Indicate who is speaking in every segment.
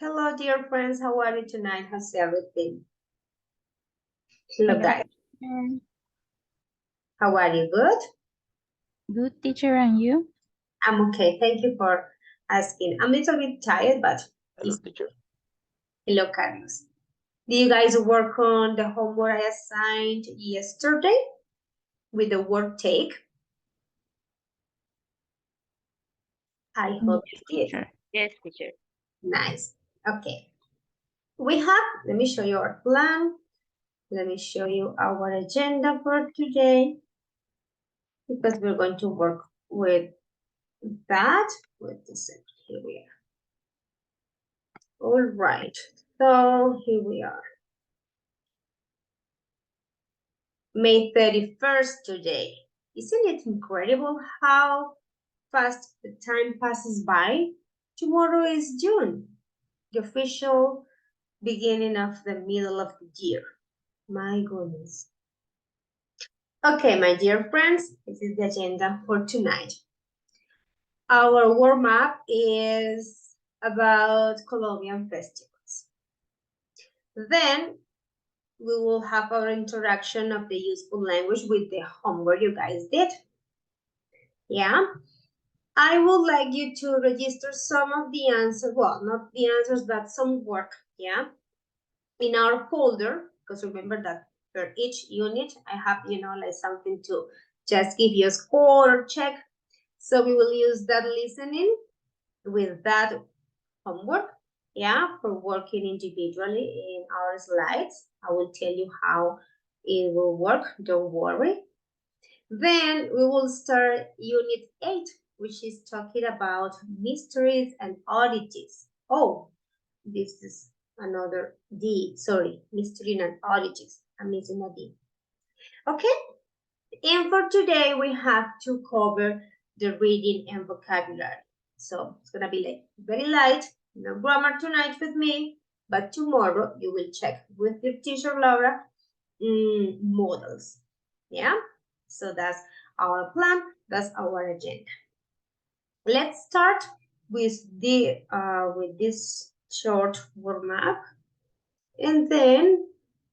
Speaker 1: Hello, dear friends. How are you tonight? How's everything? Hello,
Speaker 2: Hello,
Speaker 1: guys.
Speaker 2: teacher.
Speaker 1: How are you? Good?
Speaker 2: Good teacher, and you?
Speaker 1: I'm okay. Thank you for asking. I'm a little bit tired, but
Speaker 3: Hello, teacher.
Speaker 1: hello, Carlos. Did you guys work on the homework I assigned yesterday with the word take? I hope
Speaker 2: Yes,
Speaker 1: you did.
Speaker 2: teacher.
Speaker 3: Yes, teacher.
Speaker 1: Nice. Okay. Let me show you our plan. Let me show you our agenda for today because we're going to work with that. Wait a second. Here we are. All right, so here we are. May 31st today. Isn't it incredible how fast the time passes by? Tomorrow is June, the official beginning of the middle of the year. My goodness. Okay, my dear friends, this is the agenda for tonight. Our warm-up is about Colombian festivals. Then we will have our interaction of the useful language with the homework you guys did. Yeah, I would like you to register some of the answers, well, not the answers, but some work, yeah, in our folder, because remember that for each unit, I have, like something to just give you a score or check. So we will use that listening with that homework, yeah, for working individually in our slides. I will tell you how it will work, don't worry. Then we will start Unit 8, which is talking about mysteries and oddities. Oh, this is another D, sorry, mystery and oddities. I'm missing a D. Okay, and for today we have to cover the reading and vocabulary. So it's gonna be like very light, no grammar tonight with me, but tomorrow you will check with your teacher Laura models. Yeah, so that's our plan, that's our agenda. Let's start with this short warm-up, and then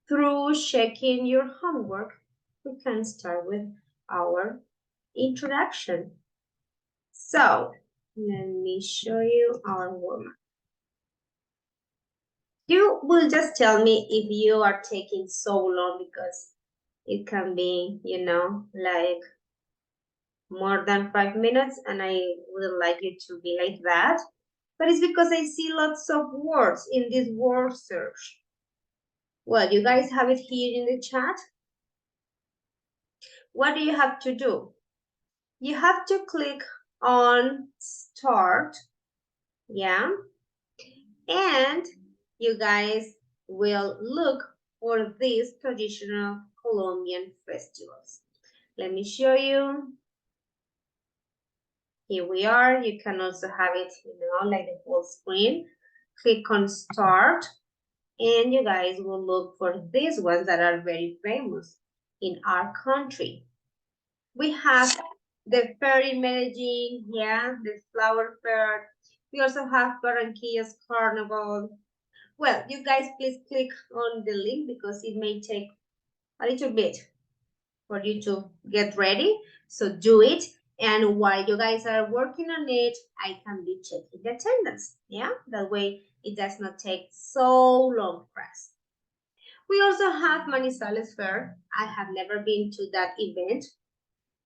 Speaker 1: through checking your homework we can start with our introduction. So let me show you our warm-up. You will just tell me if you are taking so long, because it can be, like more than 5 minutes, and I would like you to be like that. But it's because I see lots of words in this word search. Well, you guys have it here in the chat. What do you have to do? You have to click on start, yeah, and you guys will look for these traditional Colombian festivals. Let me show you. Here we are. You can also have it, like the full screen. Click on start, and you guys will look for these ones that are very famous in our country. We have the fair in Medellin, yeah, the flower fair. We also have Barranquilla's carnival. Well, you guys please click on the link because it may take a little bit for you to get ready. So do it. And while you guys are working on it, I can be checking the attendance. Yeah, that way it does not take so long for us. We also have Manizales Fair. I have never been to that event.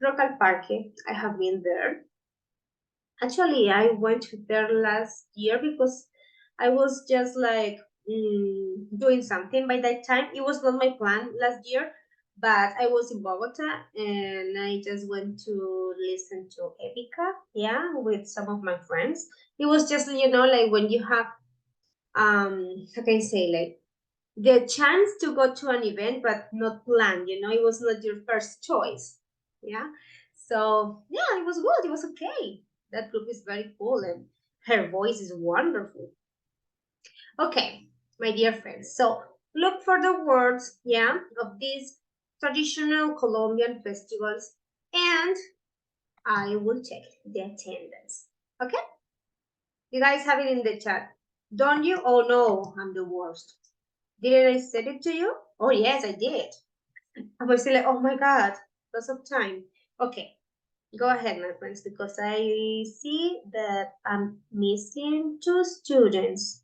Speaker 1: Rock al Parque, I have been there. Actually, I went there last year because I was just like doing something by that time. It was not my plan last year, but I was in Bogota and I just went to listen to Epica, yeah, with some of my friends. It was just, like when you have, how can I say, like the chance to go to an event, but not planned, it was not your first choice, yeah. So yeah, it was good, it was okay. That group is very cool and her voice is wonderful. Okay, my dear friends, so look for the words, yeah, of these traditional Colombian festivals, and I will check the attendance. Okay, you guys have it in the chat. Don't you? Oh no, I'm the worst. Didn't I say it to you? Oh yes, I did. I was like, oh my God, lots of time. Okay, go ahead, my friends, because I see that I'm missing two students.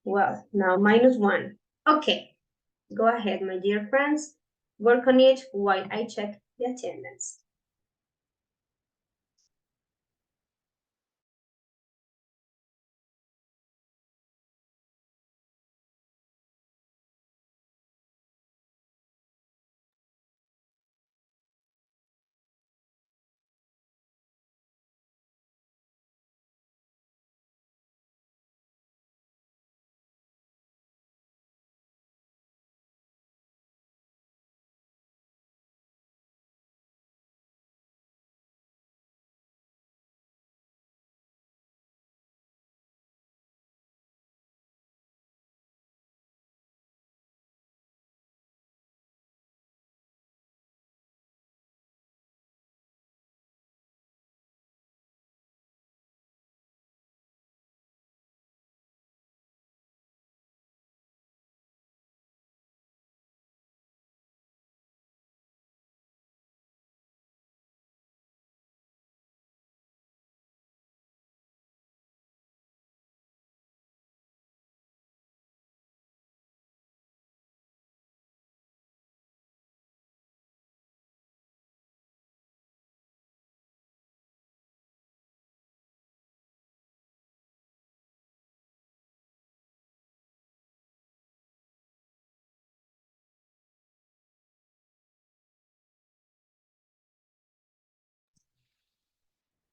Speaker 1: Well, now -1. Okay, go ahead, my dear friends. Work on it while I check the attendance.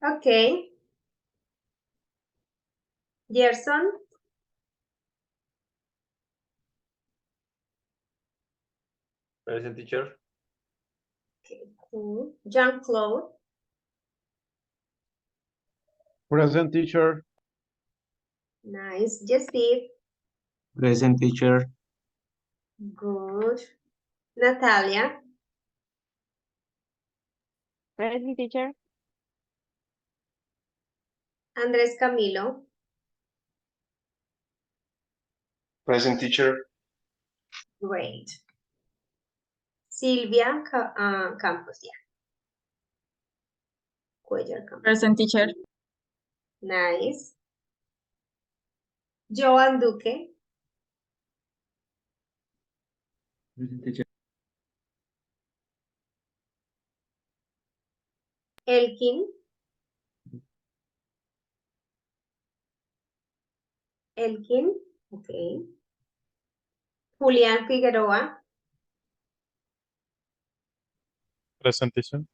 Speaker 1: Okay, Gerson,
Speaker 3: Present, teacher.
Speaker 1: okay, cool. Jean-Claude,
Speaker 3: Present, teacher.
Speaker 1: nice. Jesse,
Speaker 3: Present, teacher.
Speaker 1: good. Natalia,
Speaker 4: Present, teacher.
Speaker 1: Andrés Camilo,
Speaker 3: Present, teacher.
Speaker 1: great. Silvia Campos, yeah. Cuellar Campos,
Speaker 2: Present teacher.
Speaker 1: nice. Joan Duque,
Speaker 3: Present, teacher.
Speaker 1: Elkin, Elkin, okay. Julián Figueroa,
Speaker 3: Present, teacher.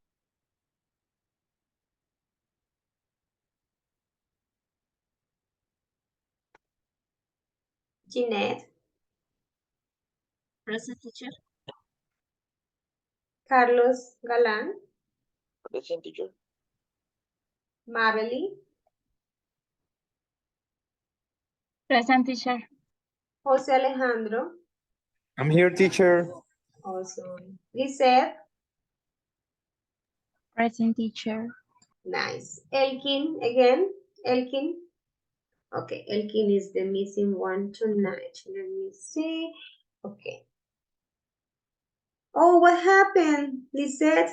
Speaker 1: Jeanette,
Speaker 2: Present teacher.
Speaker 1: Carlos Galán,
Speaker 3: Present, teacher.
Speaker 1: Mabely,
Speaker 2: Present teacher.
Speaker 1: José Alejandro,
Speaker 3: I'm here, teacher.
Speaker 1: awesome. Lisette,
Speaker 2: Present teacher.
Speaker 1: nice. Elkin again, Elkin. Okay, Elkin is the missing one tonight. Let me see. Okay. Oh, what happened, Lisette?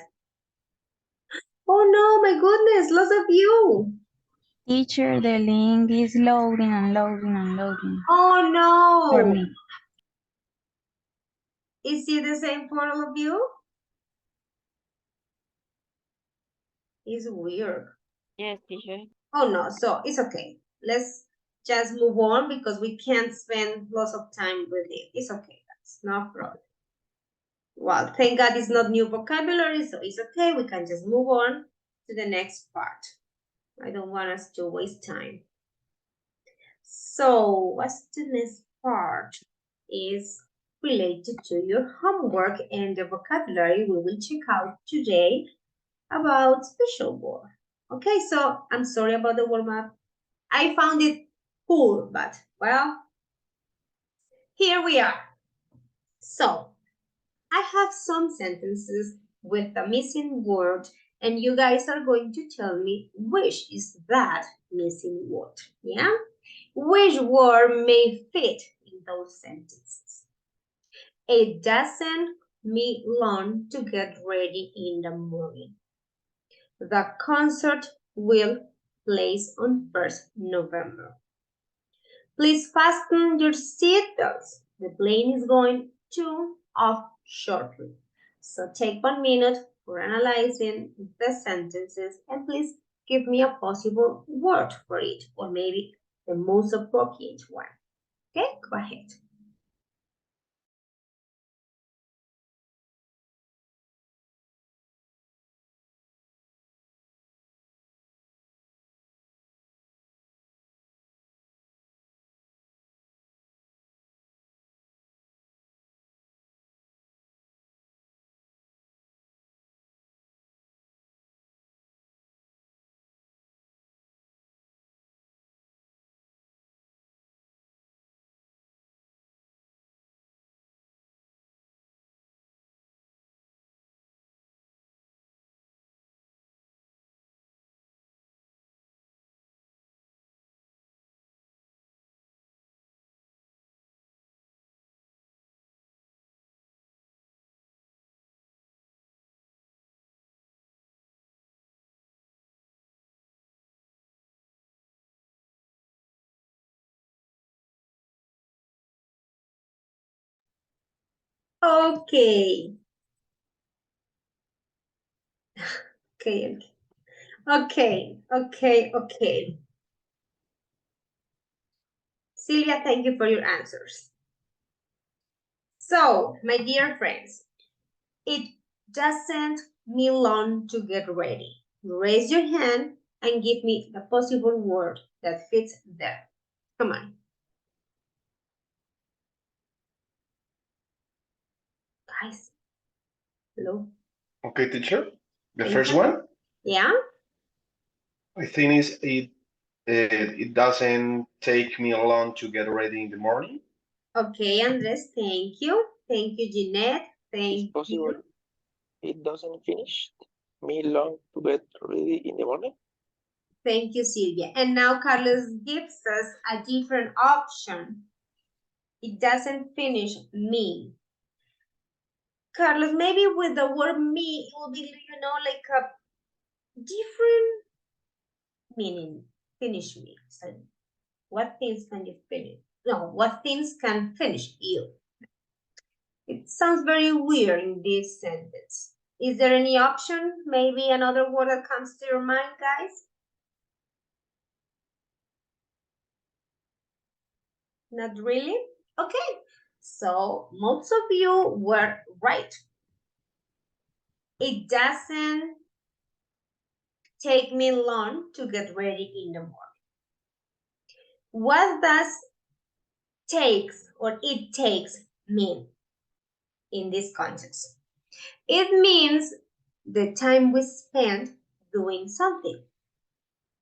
Speaker 1: Oh no, my goodness, lots of you.
Speaker 2: Teacher, the link is loading and loading and loading
Speaker 1: Oh
Speaker 2: for
Speaker 1: no.
Speaker 2: me.
Speaker 1: Is it the same for all of you? It's weird.
Speaker 4: Yes, teacher.
Speaker 1: Oh no, so it's okay. Let's just move on because we can't spend lots of time with it. It's okay, that's no problem. Well, thank God it's not new vocabulary, so it's okay. We can just move on to the next part. I don't want us to waste time. So what's the next part is related to your homework and the vocabulary we will check out today about special word. Okay, so I'm sorry about the warm-up. I found it cool, but well, here we are. So I have some sentences with a missing word And you guys are going to tell me which is that missing word, yeah? Which word may fit in those sentences? It doesn't me long to get ready in the morning. The concert will place on 1st November. Please fasten your seatbelts. The plane is going to off shortly. So take 1 minute for analyzing the sentences and please give me a possible word for it or maybe the most appropriate one. Okay, go ahead. Okay. Okay. Silvia, thank you for your answers. So, my dear friends, it doesn't mean long to get ready. Raise your hand and give me the possible word that fits there. Come on. Guys. Hello.
Speaker 5: Okay, teacher. The
Speaker 1: Thank
Speaker 5: first
Speaker 1: you.
Speaker 5: one,
Speaker 1: Yeah?
Speaker 5: I think is it doesn't take me long to get ready in the morning.
Speaker 1: Okay, Andres, thank you. Thank you, Jeanette.
Speaker 3: It's
Speaker 1: Thank
Speaker 3: possible.
Speaker 1: you.
Speaker 3: It doesn't finish me long to get ready in the morning.
Speaker 1: Thank you, Silvia. And now Carlos gives us a different option. It doesn't finish me. Carlos, maybe with the word me, it will be, like a different meaning. Finish me. So what things can you finish? No, what things can finish you? It sounds very weird in this sentence. Is there any option? Maybe another word that comes to your mind, guys? Not really? Okay. So most of you were right. It doesn't take me long to get ready in the morning. What does takes or it takes mean in this context? It means the time we spend doing something.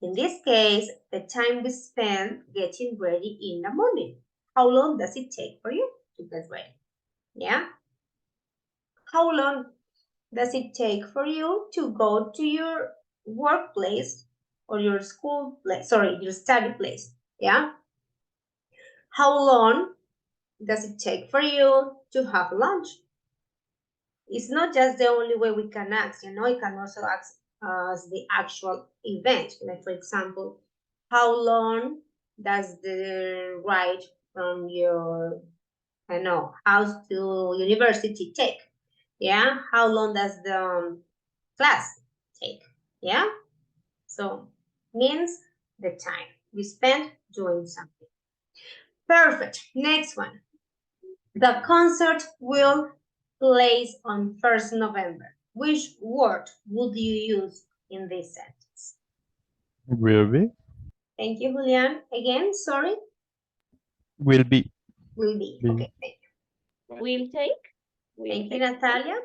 Speaker 1: In this case, the time we spend getting ready in the morning. How long does it take for you to get ready? Yeah? How long does it take for you to go to your workplace or your school place, your study place? Yeah? How long does it take for you to have lunch? It's not just the only way we can ask, you can also ask as the actual event. Like, for example, how long does the ride from your, house to university take? Yeah, how long does the class take? Yeah, so means the time we spend doing something. Perfect. Next one. The concert will place on 1st November. Which word would you use in this sentence?
Speaker 3: Will be.
Speaker 1: Thank you, Julian. Again, sorry.
Speaker 3: Will be.
Speaker 1: Will be.
Speaker 3: Be.
Speaker 1: Okay, thank you.
Speaker 4: Will take.
Speaker 1: Thank you, Natalia.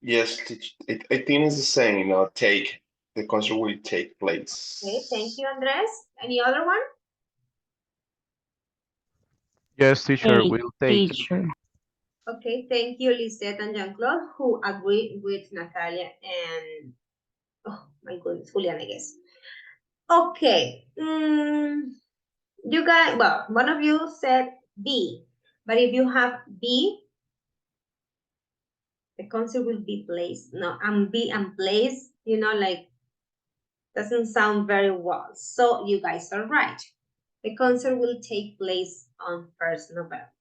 Speaker 5: Yes, I think it's the same. Take the concert will take place.
Speaker 1: Okay, thank you, Andres. Any other one?
Speaker 3: Yes, teacher.
Speaker 2: Hey,
Speaker 3: Will take.
Speaker 2: teacher.
Speaker 1: Okay, thank you, Lisette and Jean-Claude, who agree with Natalia and, oh my goodness, Julian, I guess. Okay, you guys, well, one of you said B, but if you have B, the concept will be placed. No, and be and place, you know, like doesn't sound very well. So you guys are right. The concert will take place on 1st November.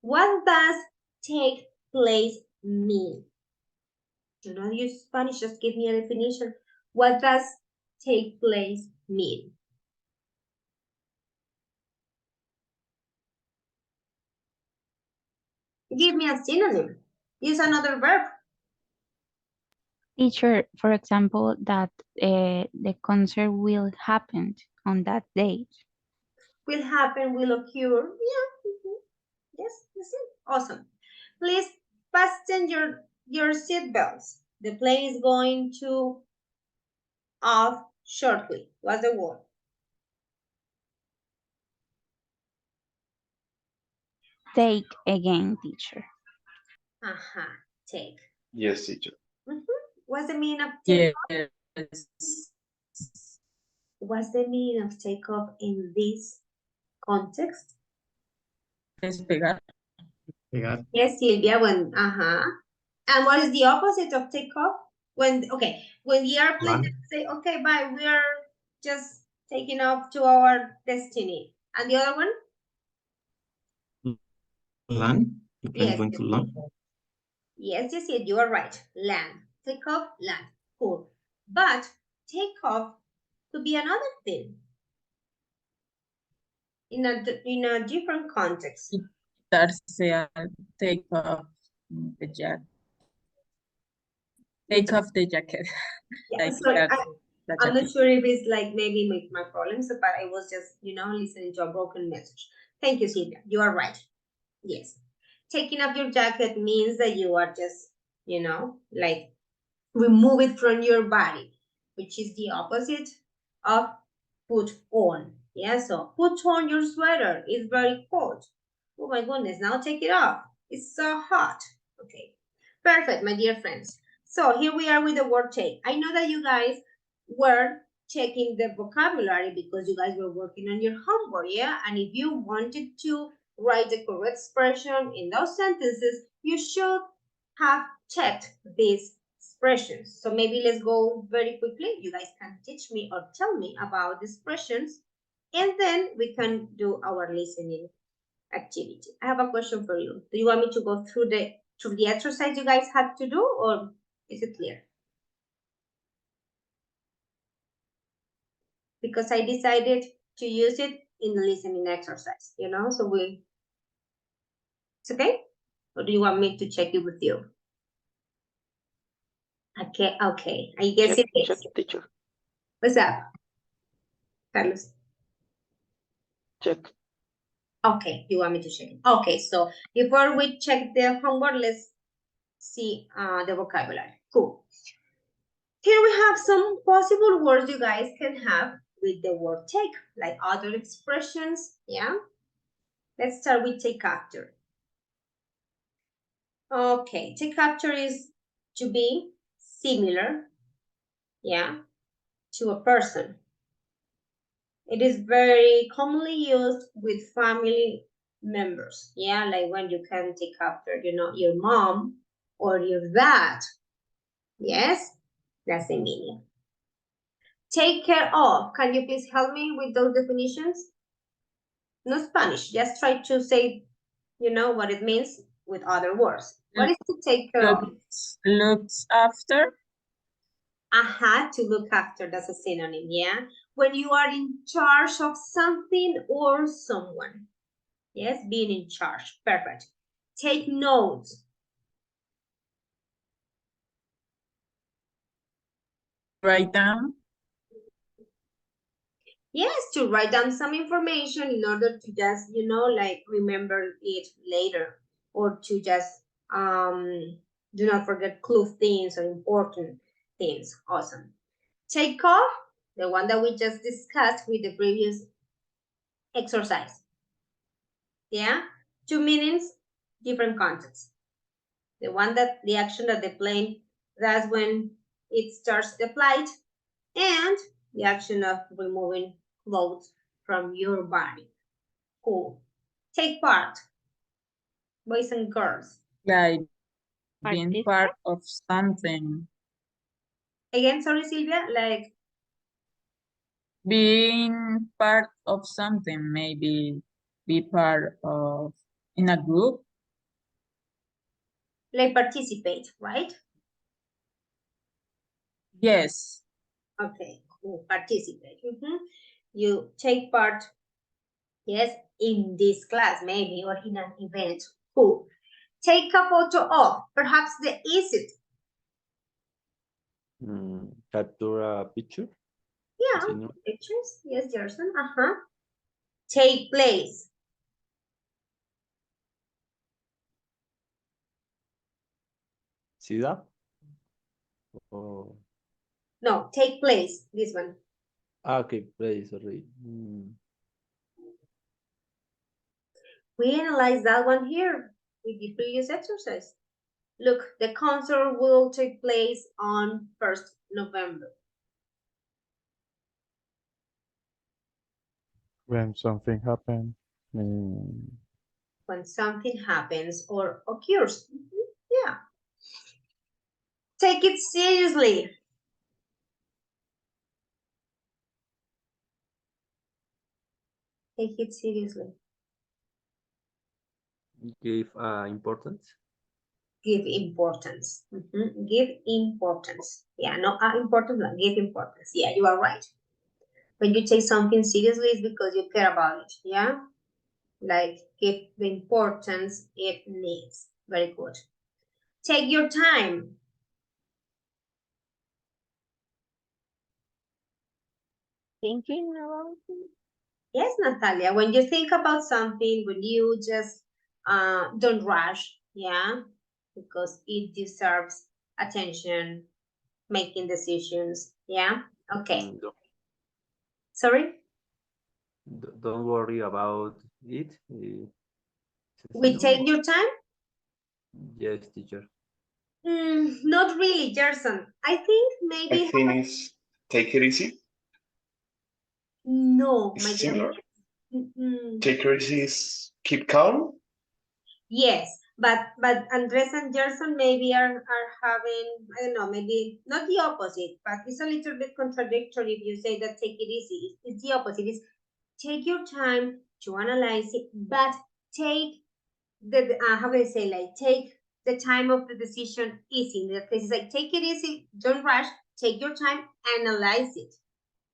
Speaker 1: What does take place mean? Do not use Spanish, just give me a definition. What does take place mean? Give me a synonym. Use another verb.
Speaker 2: Teacher, for example, that the concert will happen on that date.
Speaker 1: Will happen, will occur. Yeah. Yes, that's it. Awesome. Please fasten your seatbelts. The plane is going to off shortly. What's the word?
Speaker 2: Take again, teacher.
Speaker 1: Take.
Speaker 5: Yes, teacher.
Speaker 1: What's the meaning of take off?
Speaker 6: Yes.
Speaker 1: What's the meaning of take off in this context?
Speaker 6: Despegar. Pegar.
Speaker 1: Yes, Silvia, when, And what is the opposite of take off? When the airplane say, okay, bye, we are just taking off to our destiny. And the other one?
Speaker 6: Land. The plane
Speaker 1: Yes.
Speaker 6: going to land.
Speaker 1: Yes, you are right. Land. Take off, land. Cool. But take off could be another thing in a different context.
Speaker 6: That's take off the jacket. Take off the jacket.
Speaker 1: Yeah,
Speaker 6: Like
Speaker 1: sorry,
Speaker 6: that.
Speaker 1: I'm not sure if it's like maybe my problems, but I was just, listening to a broken message. Thank you, Silvia. You are right. Yes. Taking off your jacket means that you are just, like remove it from your body, which is the opposite of put on. Yeah, so put on your sweater. It's very cold. Oh my goodness, now take it off. It's so hot. Okay, perfect, my dear friends. So here we are with the word take. I know that you guys were checking the vocabulary because you guys were working on your homework, yeah? And if you wanted to write the correct expression in those sentences, you should have checked these expressions. So maybe let's go very quickly. You guys can teach me or tell me about the expressions, and then we can do our listening activity. I have a question for you. Do you want me to go through the exercise you guys had to do, or is it clear? Because I decided to use it in the listening exercise, so it's okay? Or do you want me to check it with you? Okay, I guess
Speaker 3: Check,
Speaker 1: it is.
Speaker 3: check, teacher.
Speaker 1: What's up, Carlos?
Speaker 3: Check.
Speaker 1: Okay, you want me to check it? Okay, so before we check the homework, let's see the vocabulary. Cool. Here we have some possible words you guys can have with the word take, like other expressions, yeah? Let's start with take after. Okay, take after is to be similar, yeah, to a person. It is very commonly used with family members, yeah, like when you can take after, your mom or your dad. Yes, that's the meaning. Take care of. Can you please help me with those definitions? No Spanish. Just try to say, what it means with other words. What is to take care of?
Speaker 6: Looks after.
Speaker 1: To look after. That's a synonym, yeah? When you are in charge of something or someone. Yes, being in charge. Perfect. Take notes.
Speaker 6: Write down.
Speaker 1: Yes, to write down some information in order to just, like remember it later, or to just do not forget clue things or important things. Awesome. Take off, the one that we just discussed with the previous exercise. Yeah, two meanings different contexts. The action that the plane does when it starts the flight, and the action of removing clothes from your body. Cool. Take part, boys and girls.
Speaker 6: Like being
Speaker 4: Participate?
Speaker 6: part of something.
Speaker 1: Again, sorry, Sylvia, like
Speaker 6: Being part of something, maybe be part of in a group.
Speaker 1: participate, right?
Speaker 6: Yes.
Speaker 1: Okay, cool. Participate. You take part, yes, in this class, maybe, or in an event. Cool. Take a photo of, perhaps the easiest.
Speaker 7: Capture a picture.
Speaker 1: Yeah,
Speaker 7: Continue.
Speaker 1: pictures. Yes, Gerson. Take place.
Speaker 7: See that? Oh.
Speaker 1: No, take place. This one.
Speaker 7: Okay, play, sorry.
Speaker 1: We analyzed that one here with the previous exercise. Look, the concert will take place on 1st November.
Speaker 8: When something happens.
Speaker 1: When something happens or occurs. Yeah. Take it seriously. Take it seriously.
Speaker 7: Give importance.
Speaker 1: Give importance. Give importance. Yeah, no, important, no, give importance. Yeah, you are right. When you take something seriously, it's because you care about it. Yeah, like give the importance it needs. Very good. Take your time.
Speaker 4: Thinking about it?
Speaker 1: Yes, Natalia, when you think about something, when you just don't rush, yeah, because it deserves attention, making decisions, yeah. Okay. Sorry?
Speaker 7: Don't worry about it.
Speaker 1: We take your time?
Speaker 7: Yes, teacher.
Speaker 1: Not really, Gerson. I think maybe.
Speaker 5: I think it's take it easy.
Speaker 1: No, my
Speaker 5: It's
Speaker 1: dear.
Speaker 5: similar. Take it easy is keep calm.
Speaker 1: Yes, but Andres and Gerson maybe are having, I don't know, maybe not the opposite, but it's a little bit contradictory if you say that take it easy. It's the opposite. It's take your time to analyze it, but take the how do I say, like take the time of the decision easy. In that case, it's like take it easy, don't rush, take your time, analyze it.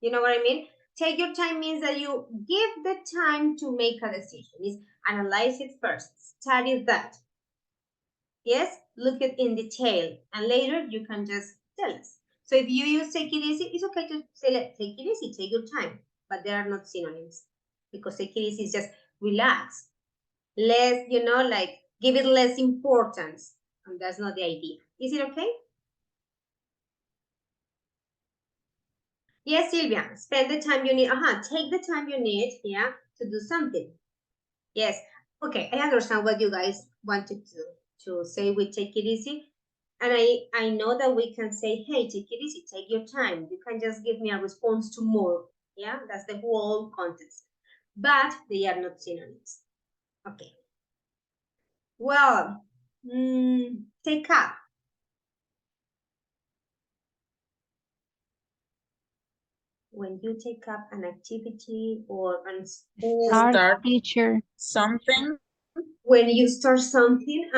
Speaker 1: You know what I mean? Take your time means that you give the time to make a decision. Is analyze it first, study that. Yes, look at in detail, and later you can just tell us. So if you use take it easy, it's okay to say like, take it easy, take your time, but they are not synonyms because take it easy is just relax, less, like give it less importance, and that's not the idea. Is it okay? Yes, Sylvia, spend the time you need. Take the time you need, yeah, to do something. Yes, okay, I understand what you guys wanted to say with take it easy. And I know that we can say, hey, take it easy, take your time. You can just give me a response tomorrow. Yeah, that's the whole context. But they are not synonyms. Okay. Well, take up. When you take up an activity or an school.
Speaker 2: Start, teacher.
Speaker 6: Something.
Speaker 1: When you start something,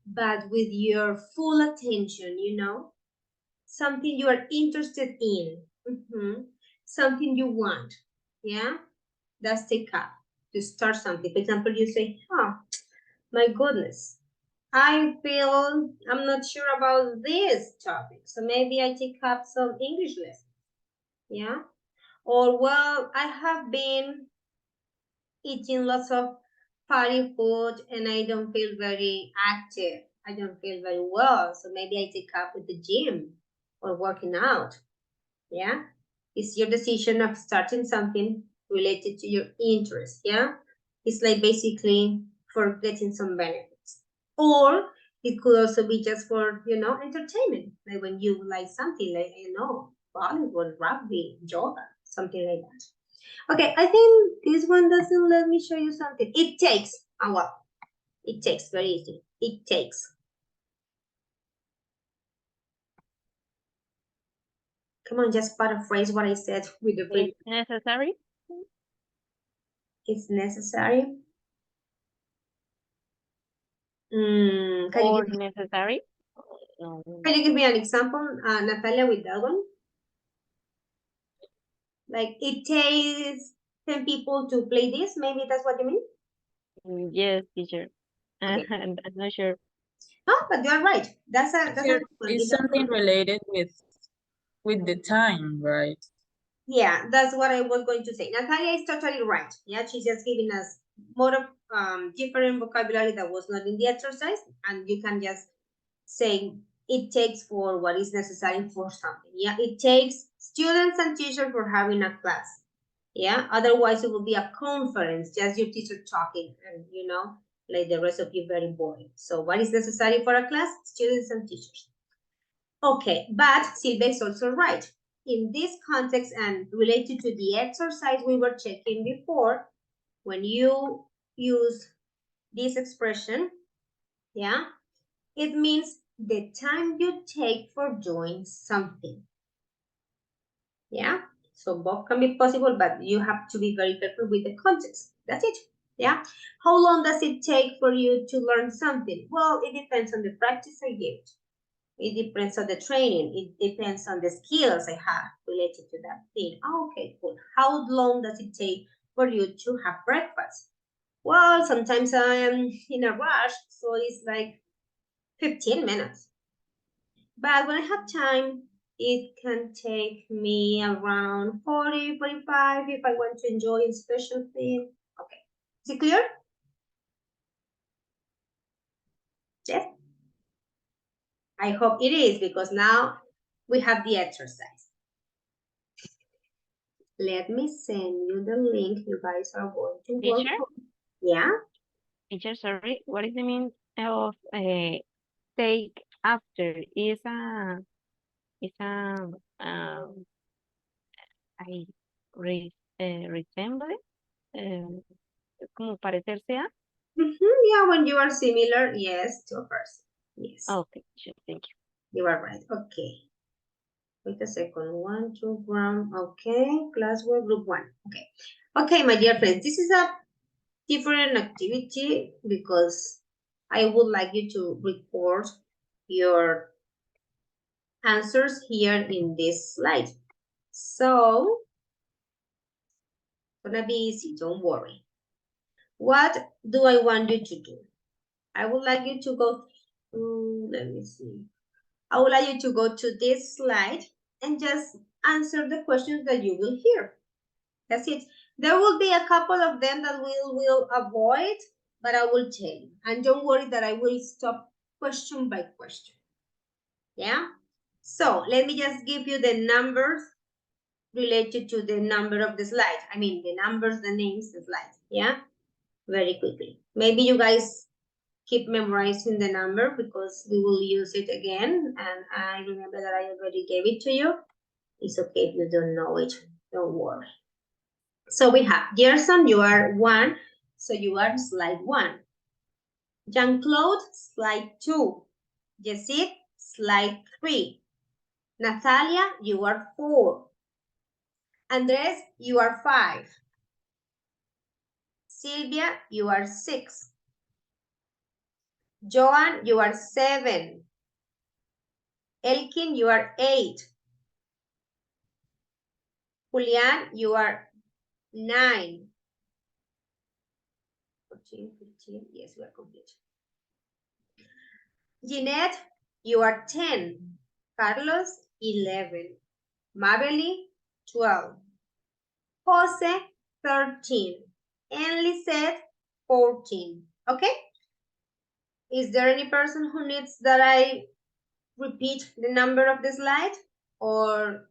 Speaker 1: but with your full attention, something you are interested in, something you want, yeah, that's take up, to start something. For example, you say, my goodness, I'm not sure about this topic, so maybe I take up some English lessons, yeah, or well, I have been eating lots of fatty food and I don't feel very active. I don't feel very well. So maybe I take up with the gym or working out. Yeah. It's your decision of starting something related to your interest. Yeah. It's like basically for getting some benefits. Or it could also be just for, entertainment. Like when you like something like, volleyball, rugby, yoga, something like that. Okay, I think this one doesn't let me show you something. It takes, well, it takes, very easy. It takes. Come on, just paraphrase what I said with the previous.
Speaker 4: It's necessary
Speaker 1: It's necessary. Can
Speaker 4: or
Speaker 1: you
Speaker 4: necessary? No.
Speaker 1: give me an example, Natalia, with that one? Like it takes 10 people to play this. Maybe that's what you mean.
Speaker 4: Yes, teacher.
Speaker 1: Okay.
Speaker 4: I'm not sure.
Speaker 1: No, but you're right. That's a
Speaker 6: Here
Speaker 1: good one.
Speaker 6: is something related with the time, right?
Speaker 1: Yeah, that's what I was going to say. Natalia is totally right. Yeah, she's just giving us more of different vocabulary that was not in the exercise, and you can just say it takes for what is necessary for something. Yeah, it takes students and teachers for having a class. Yeah, otherwise it will be a conference, just your teacher talking, and like the rest of you, very boring. So what is necessary for a class? Students and teachers. Okay, but Silvia is also right. In this context and related to the exercise we were checking before, when you use this expression, yeah, it means the time you take for doing something. Yeah, so both can be possible, but you have to be very careful with the context. That's it. Yeah, how long does it take for you to learn something? Well, it depends on the practice I give. It depends on the training. It depends on the skills I have related to that thing. Oh, okay, cool. How long does it take for you to have breakfast? Well, sometimes I am in a rush, so it's like 15 minutes. But when I have time, it can take me around 40, 45 if I want to enjoy a special thing. Okay. Is it clear? Yes? I hope it is, because now we have the exercise. Let me send you the link you guys are going to work
Speaker 4: Teacher?
Speaker 1: on. Yeah?
Speaker 4: Teacher, sorry. What is the meaning of take after? Is a I resemble como parecerse a.
Speaker 1: Yeah, when you are similar, yes, to a person. Yes,
Speaker 4: Okay, teacher, thank you.
Speaker 1: you are right. Okay. Wait a second. 1, 2, gram. Okay. Classwork group 1. Okay. Okay, my dear friends, this is a different activity because I would like you to record your answers here in this slide. So, it's gonna be easy, don't worry. What do I want you to do? I would like you to go to, let me see. I would like you to go to this slide and just answer the questions that you will hear. That's it. There will be a couple of them that we'll avoid, but I will tell you. And don't worry that I will stop question by question. Yeah? So let me just give you the numbers related to the number of the slide. I mean, the numbers, the names, the slides. Yeah? Very quickly. Maybe you guys keep memorizing the number because we will use it again. And I remember that I already gave it to you. It's okay if you don't know it. Don't worry. So we have Gerson, you are 1. So you are slide 1. Jean-Claude, slide 2. Jessit, slide 3. Natalia, you are 4. Andres, you are 5. Sylvia, you are 6. Joan, you are 7. Elkin, you are 8. Julian, you are 9. 14, 15, yes, we are complete. Jeanette, you are 10. Carlos, 11. Mabeli, 12. Jose, 13. And Lisette, 14. Okay? Is there any person who needs that I repeat the number of the slide? Or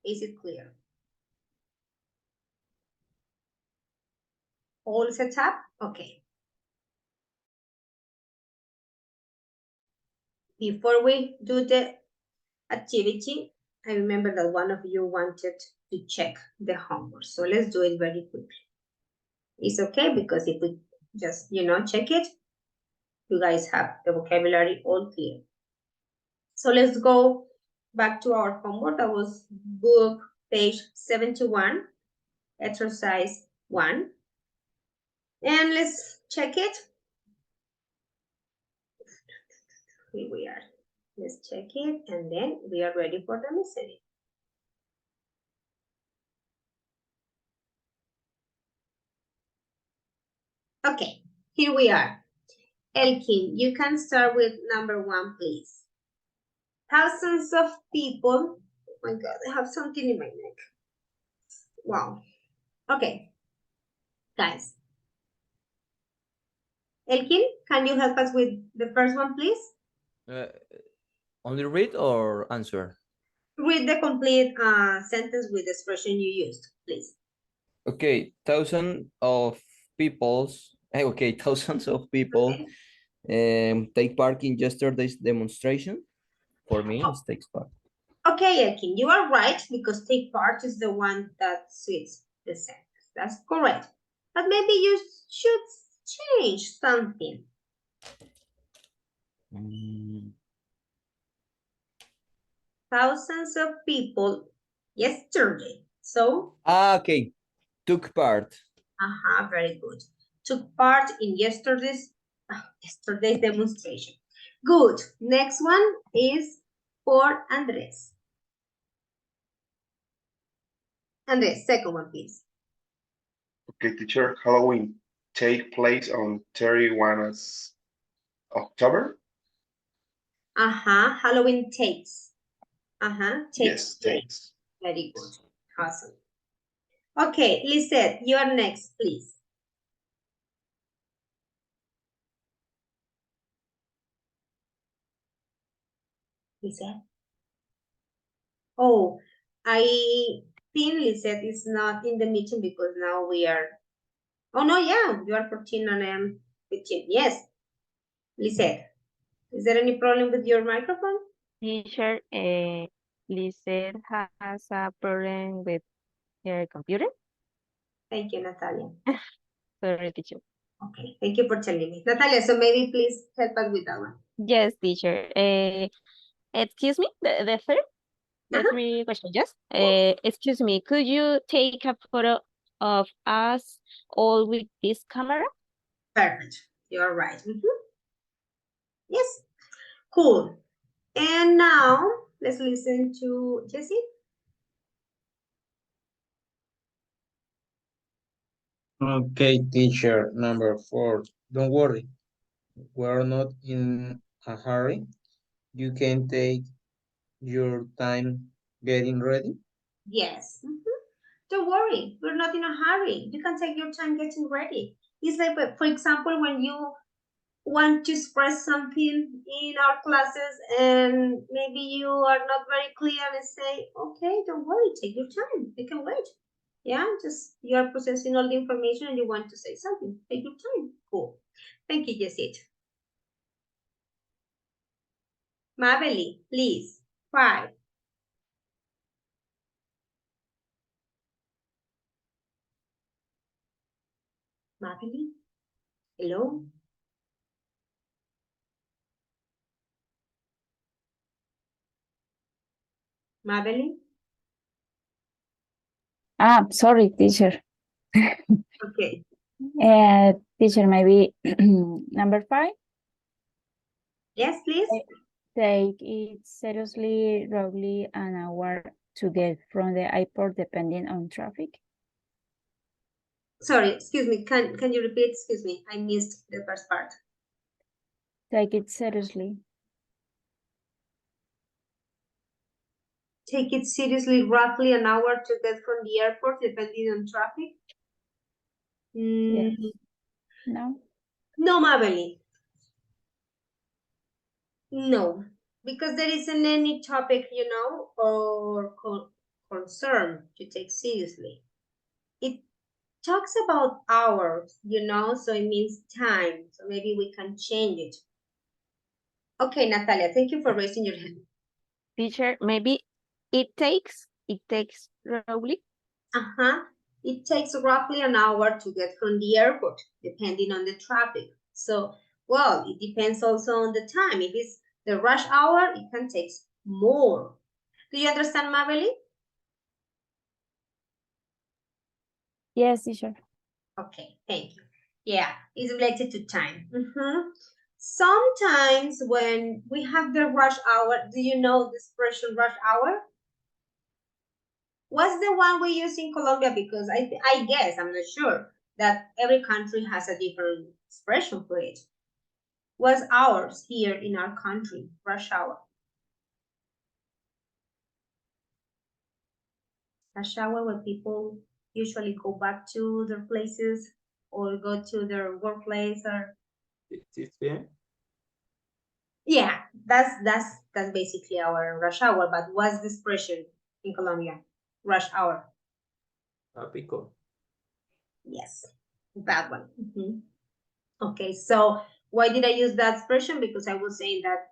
Speaker 1: is it clear? All set up? Okay. before we do the activity, I remember that one of you wanted to check the homework. So let's do it very quickly. It's okay because if we just, check it, you guys have the vocabulary all clear. So let's go back to our homework. That was book page 71, exercise 1. And let's check it. Here we are. Let's check it and then we are ready for the listening. Okay, here we are. Elkin, you can start with number 1, please. Thousands of people. Oh my God, I have something in my neck. Wow. Okay, guys. Elkin, can you help us with the first one, please?
Speaker 7: Only read or answer?
Speaker 1: Read the complete sentence with the expression you used, please.
Speaker 9: Okay, thousands of thousands of people take part in yesterday's demonstration. For me, it takes part.
Speaker 1: Okay, Elkin, you are right because take part is the one that suits the sentence. That's correct. But maybe you should change something. Thousands of people yesterday. So?
Speaker 9: Okay, took part.
Speaker 1: Very good. Took part in yesterday's demonstration. Good. Next one is for Andres. Andres, second one, please.
Speaker 5: Okay, teacher, Halloween take place on 31 October?
Speaker 1: Halloween takes.
Speaker 5: Yes, takes.
Speaker 1: Very good. Awesome. Okay, Lisette, you are next, please. Lisette? Oh, I think Lisette is not in the meeting because now we are. Oh, no, yeah, you are 14 and I am 15. Yes. Lisette, is there any problem with your microphone?
Speaker 4: Teacher, Lizette has a problem with her computer.
Speaker 1: Thank you, Natalia.
Speaker 4: Sorry, teacher.
Speaker 1: Okay, thank you for telling me. Natalia, so maybe please help us with that one.
Speaker 4: Yes, teacher. Excuse me, the third? The three questions, yes? Excuse me, could you take a photo of us all with this camera?
Speaker 1: Perfect. You're right. Yes. Cool. And now let's listen to Jessie.
Speaker 10: Okay, teacher, number 4. Don't worry. We're not in a hurry. You can take your time getting ready.
Speaker 1: Yes. Don't worry. We're not in a hurry. You can take your time getting ready. It's like, for example, when you want to express something in our classes and maybe you are not very clear and say, okay, don't worry, take your time. You can wait. Yeah, just you are processing all the information and you want to say something. Take your time. Cool. Thank you, Jessit. Mabeli, please. 5. Mabeli? Hello? Mabeli?
Speaker 2: Sorry, teacher.
Speaker 1: Okay.
Speaker 2: Teacher, maybe number 5.
Speaker 1: Yes, please.
Speaker 2: Take it seriously, roughly an hour to get from the airport depending on traffic.
Speaker 1: Sorry, excuse me. Can you repeat? Excuse me. I missed the first part.
Speaker 2: Take it seriously.
Speaker 1: Take it seriously, roughly an hour to get from the airport depending on traffic.
Speaker 2: Yes. No?
Speaker 1: No, Mabeli. No, because there isn't any topic, or concern to take seriously. It talks about hours, so it means time. So maybe we can change it. Okay, Natalia, thank you for raising your hand.
Speaker 4: Teacher, maybe it takes roughly.
Speaker 1: It takes roughly an hour to get from the airport, depending on the traffic. So, well, it depends also on the time. If it's the rush hour, it can take more. Do you understand, Mabeli?
Speaker 2: Yes, teacher.
Speaker 1: Okay, thank you. Yeah, it's related to time. Sometimes when we have the rush hour, do you know the expression rush hour? What's the one we use in Colombia? Because I guess, I'm not sure, that every country has a different expression for it. What's ours here in our country, rush hour? Rush hour where people usually go back to their places or go to their workplace or...
Speaker 10: 6 p.m.
Speaker 1: Yeah, that's basically our rush hour. But what's the expression in Colombia? Rush hour.
Speaker 10: Pico.
Speaker 1: Yes, that one. Okay, so why did I use that expression? Because I was saying that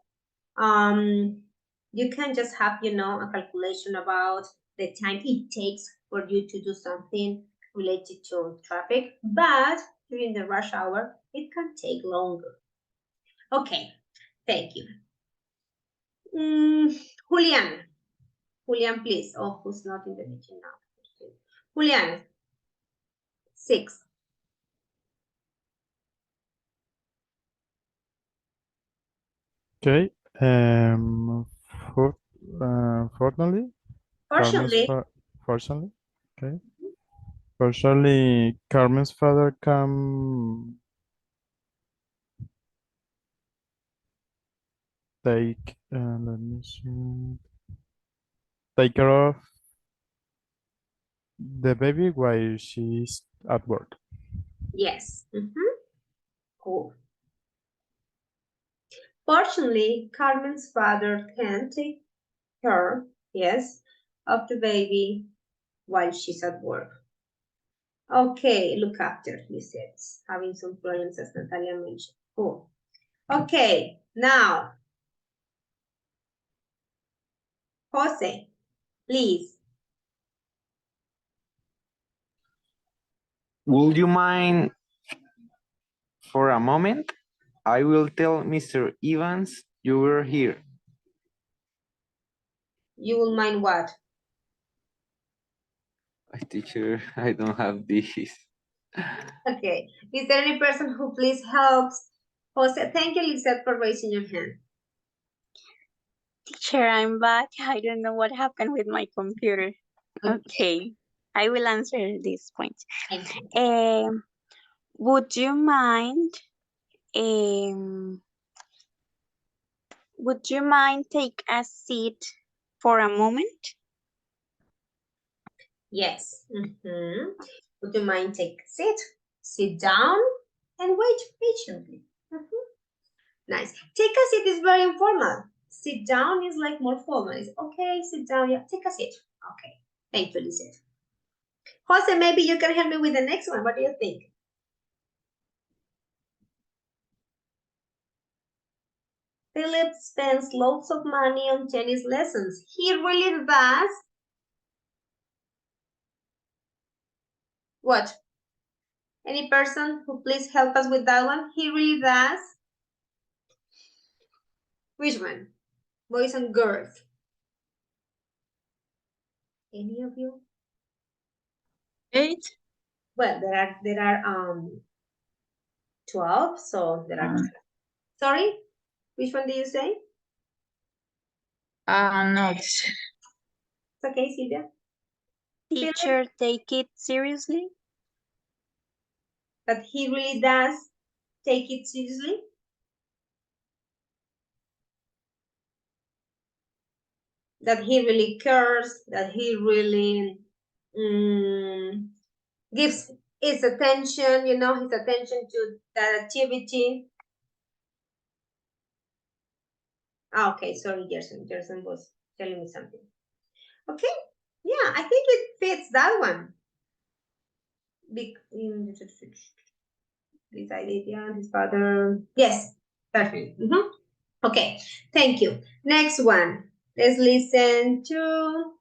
Speaker 1: you can just have, a calculation about the time it takes for you to do something related to traffic, but during the rush hour, it can take longer. Okay, thank you. Julian. Julian, please. Oh, who's not in the meeting now? Julian, 6.
Speaker 8: Okay. For, fortunately,
Speaker 1: Fortunately,
Speaker 8: fortunately, okay. Fortunately, Carmen's father can take, let me see, take care of the baby while she's at work.
Speaker 1: yes. Cool. Fortunately, Carmen's father can take care, yes, of the baby while she's at work. Okay, look after, you said. Having some problems, as Natalia mentioned. Cool. Okay, now, Jose, please.
Speaker 11: Would you mind for a moment? I will tell Mr. Evans you were here.
Speaker 1: You will mind what?
Speaker 11: Teacher, I don't have this.
Speaker 1: Okay. Is there any person who please helps? Jose, thank you, Lisette, for raising your hand.
Speaker 12: Teacher, I'm back. I don't know what happened with my computer. Okay, I will answer this point. Would you mind take a seat for a moment?
Speaker 1: Yes. Would you mind take a seat? Sit down and wait patiently. Nice. Take a seat is very informal. Sit down is like more formal. It's okay, sit down. Yeah, take a seat. Okay. Thank you, Lisette. Jose, maybe you can help me with the next one. What do you think? Philip spends lots of money on tennis lessons. He really does. What? Any person who please help us with that one? He really does. Which one? Boys and girls. Any of you?
Speaker 6: 8.
Speaker 1: Well, there are 12, so there are. Sorry, which one do you say?
Speaker 6: No.
Speaker 1: It's okay, Silvia.
Speaker 12: Teacher, take it seriously.
Speaker 1: That he really does take it seriously. That he really cares. That he really gives his attention. His attention to that activity. Okay, sorry, Gerson. Gerson was telling me something. Okay, yeah, I think it fits that one. This idea, his father. Yes, perfect. Okay, thank you. Next one. Let's listen to.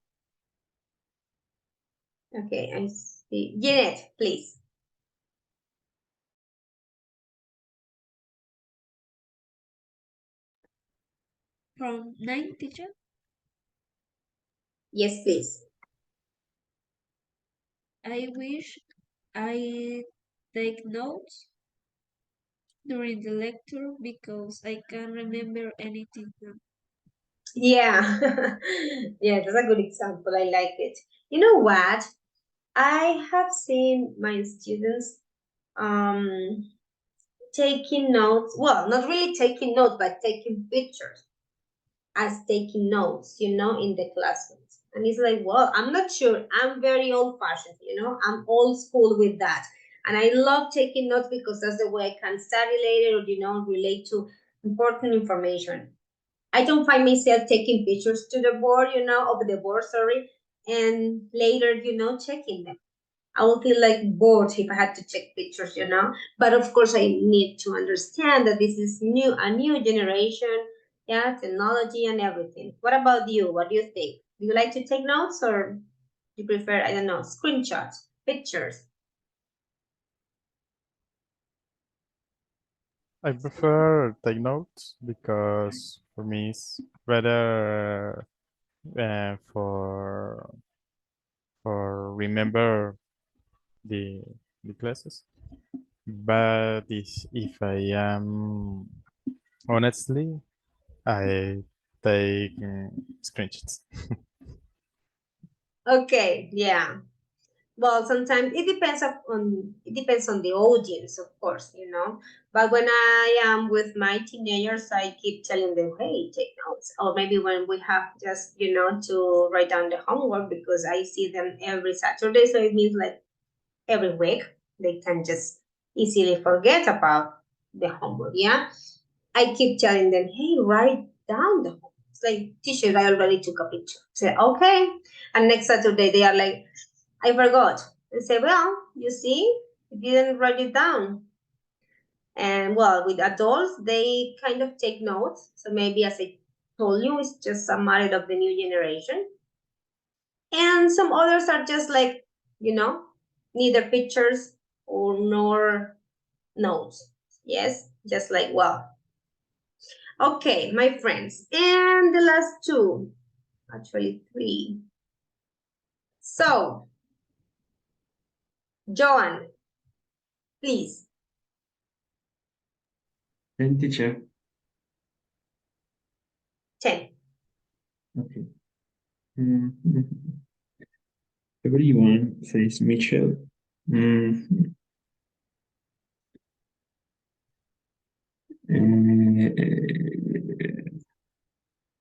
Speaker 1: Okay, I see. Jeanette, please.
Speaker 13: From 9, teacher?
Speaker 1: Yes, please.
Speaker 13: I wish I take notes during the lecture because I can't remember anything now.
Speaker 1: Yeah, yeah, that's a good example. I like it. You know what? I have seen my students um taking notes. Well, not really taking notes, but taking pictures as taking notes, in the classrooms. And it's like, well, I'm not sure. I'm very old fashioned, I'm old school with that. And I love taking notes because that's the way I can study later or, relate to important information. I don't find myself taking pictures to the board, of the board, sorry, and later, checking them. I would feel like bored if I had to check pictures. But of course, I need to understand that this is a new generation, yeah, technology and everything. What about you? What do you think? Do you like to take notes or do you prefer, I don't know, screenshots, pictures?
Speaker 8: I prefer take notes because for me it's better for remember the the classes. But if I am honestly, I take screenshots.
Speaker 1: Okay, yeah. Well, sometimes it depends on the audience, of course. But when I am with my teenagers, I keep telling them, "Hey, take notes." Or maybe when we have just to write down the homework because I see them every Saturday, so it means like every week they can just easily forget about the homework. Yeah, I keep telling them, "Hey, write down the homework." It's like, teacher, I already took a picture. Say, okay, and next Saturday they are like, I forgot. And say, well, you see, you didn't write it down. And well, with adults, they kind of take notes. So maybe, as I told you, it's just a matter of the new generation. And some others are just like, neither pictures or nor notes. Yes, just like, well. Okay, my friends. And the last two, actually three. So, Joan, please.
Speaker 10: 10, teacher.
Speaker 1: 10.
Speaker 10: Okay. Everyone says Mitchell.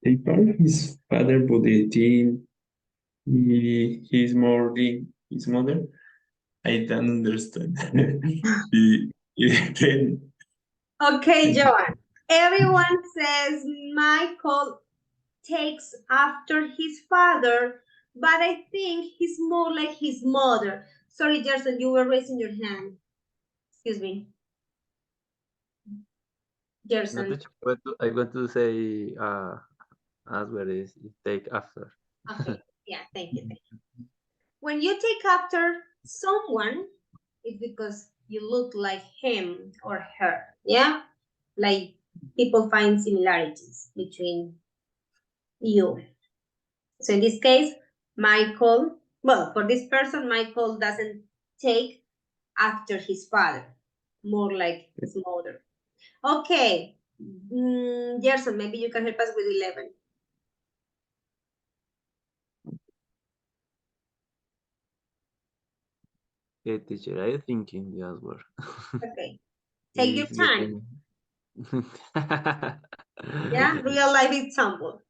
Speaker 10: They part his father, but the teen, he's more than his mother. I don't understand. Then,
Speaker 1: Okay, Joan. Everyone says Michael takes after his father, but I think he's more like his mother. Sorry, Gerson, you were raising your hand. Excuse me.
Speaker 14: No,
Speaker 1: Gerson.
Speaker 14: teacher, I want to say answer is take after.
Speaker 1: Okay, yeah, thank you. When you take after someone, it's because you look like him or her, yeah? Like people find similarities between you. So in this case, Michael, well, for this person, Michael doesn't take after his father, more like his mother. Okay, Gerson, maybe you can help us with 11.
Speaker 14: Okay, teacher, I thinking the answer.
Speaker 1: Okay, take your
Speaker 14: It's
Speaker 1: time.
Speaker 14: getting
Speaker 1: Yeah, real life example.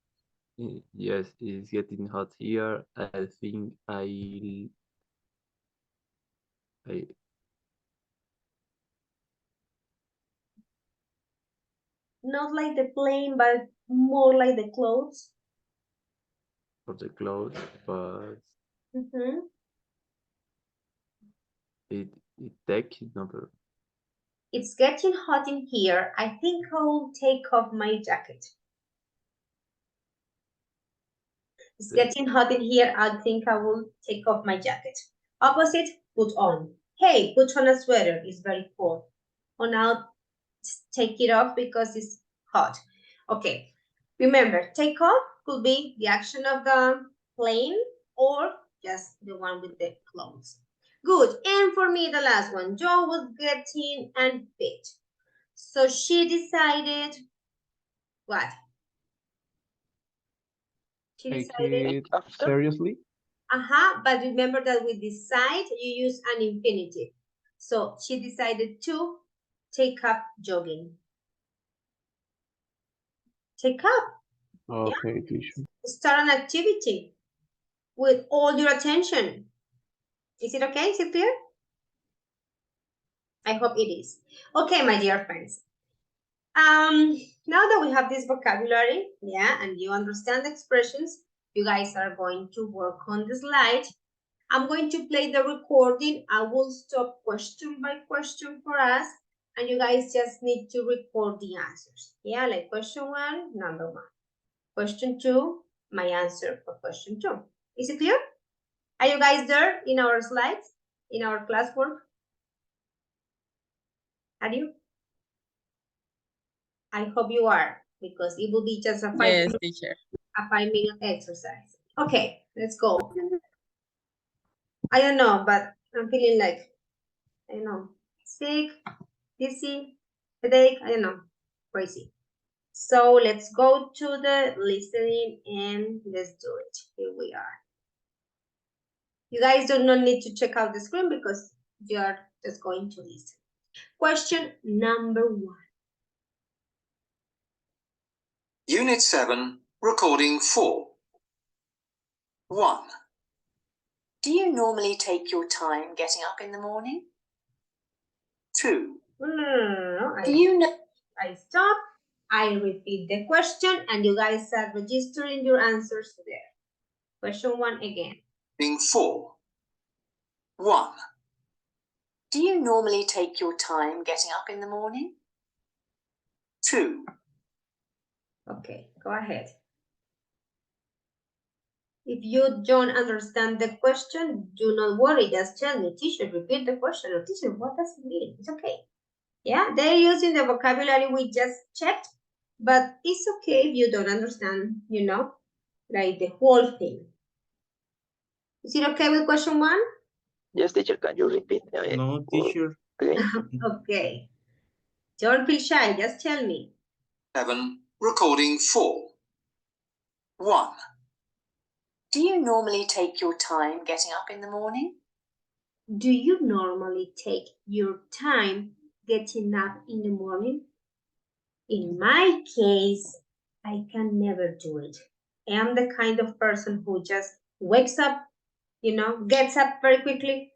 Speaker 14: yes, it's getting hot here. I think I
Speaker 1: Not like the plane, but more like the clothes.
Speaker 14: for the clothes, but
Speaker 1: Mm-hmm.
Speaker 14: it take number.
Speaker 1: It's getting hot in here. I think I'll take off my jacket. It's getting hot in here. I think I will take off my jacket. Opposite, put on. Hey, put on a sweater. It's very cold. Oh, now take it off because it's hot. Okay. Remember, take off could be the action of the plane or just the one with the clothes. Good. And for me, the last one. Joe was getting unfit. So she decided what? She decided
Speaker 11: seriously?
Speaker 1: But remember that with decide, you use an infinitive. So she decided to take up jogging. Take up.
Speaker 11: Okay, teacher.
Speaker 1: Start an activity with all your attention. Is it okay? Is it clear? I hope it is. Okay, my dear friends. Now that we have this vocabulary, and you understand the expressions, you guys are going to work on the slide. I'm going to play the recording. I will stop question by question for us, and you guys just need to record the answers. Yeah, like question 1, number 1. Question 2, my answer for question 2. Is it clear? Are you guys there in our slides, in our classwork? Are you? I hope you are, because it will be just a 5-minute exercise. Okay, let's go. I don't know, but I'm feeling like, I don't know, sick, dizzy, headache, I don't know, crazy. So let's go to the listening and let's do it. Here we are. You guys do not need to check out the screen because you are just going to listen. Question number 1.
Speaker 15: Unit 7, recording 4. 1. Do you normally take your time getting up in the morning? 2.
Speaker 1: No.
Speaker 15: Do you know?
Speaker 1: I stop. I repeat the question and you guys are registering your answers there. Question 1 again.
Speaker 15: 4. 1. Do you normally take your time getting up in the morning? 2.
Speaker 1: Okay, go ahead. If you don't understand the question, do not worry. Just tell me, teacher, repeat the question. Or teacher, what does it mean? It's okay. Yeah, they're using the vocabulary we just checked, but it's okay if you don't understand, like the whole thing. Is it okay with question 1?
Speaker 3: Yes, teacher, can you repeat?
Speaker 10: No, teacher.
Speaker 1: Okay. Don't feel shy, just tell me.
Speaker 15: 7, recording 4. 1. Do you normally take your time getting up in the morning?
Speaker 1: Do you normally take your time getting up in the morning? In my case, I can never do it. I am the kind of person who just wakes up, gets up very quickly,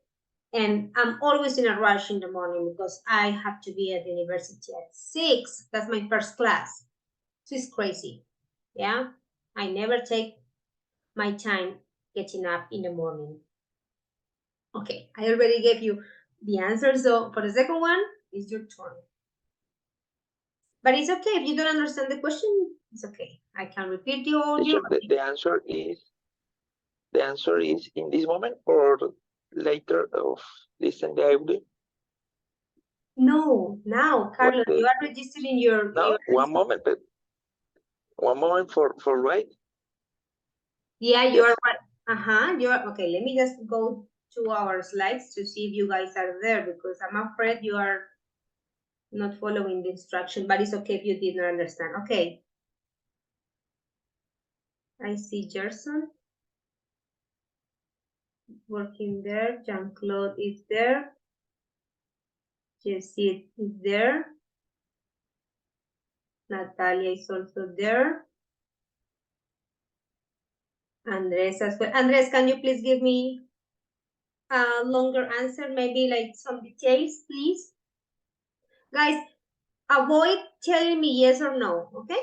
Speaker 1: and I'm always in a rush in the morning because I have to be at university at 6. That's my first class. So it's crazy. Yeah, I never take my time getting up in the morning. Okay, I already gave you the answer. So for the second one, it's your turn. But it's okay if you don't understand the question. It's okay. I can repeat the audio.
Speaker 3: The answer is in this moment or later of listen the audio.
Speaker 1: No, now, Carlos, you are registering your.
Speaker 3: No, one moment, but one moment for right.
Speaker 1: Yeah, you are right. You are okay. Let me just go to our slides to see if you guys are there because I'm afraid you are not following the instruction, but it's okay if you did not understand. Okay. I see Gerson working there. Jean-Claude is there. Jessie is there. Natalia is also there. Andres as well. Andres, can you please give me a longer answer? Maybe like some details, please. Guys, avoid telling me yes or no, okay?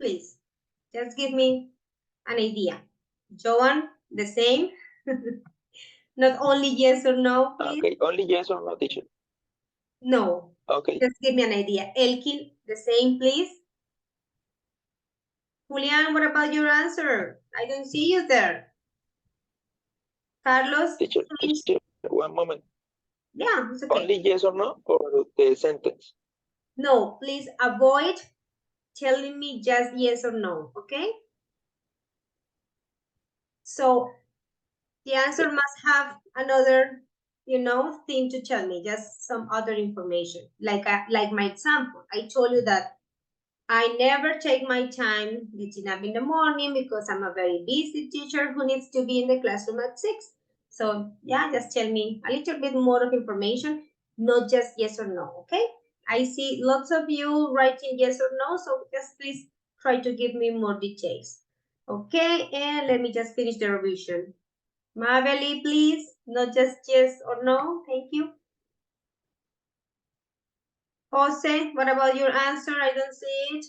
Speaker 1: Please, just give me an idea. Joan, the same. Not only yes or no, please.
Speaker 3: Okay, only yes or no, teacher.
Speaker 1: No.
Speaker 3: Okay.
Speaker 1: Just give me an idea. Elkin, the same, please. Julian, what about your answer? I don't see you there. Carlos?
Speaker 3: Teacher, one moment.
Speaker 1: Yeah, it's okay.
Speaker 3: Only yes or no for the sentence?
Speaker 1: No, please avoid telling me just yes or no, okay? So the answer must have another, thing to tell me, just some other information. Like my example, I told you that I never take my time getting up in the morning because I'm a very busy teacher who needs to be in the classroom at 6. So yeah, just tell me a little bit more of information, not just yes or no, okay? I see lots of you writing yes or no, so just please try to give me more details. Okay, and let me just finish the revision. Maveli, please, not just yes or no. Thank you. Jose, what about your answer? I don't see it.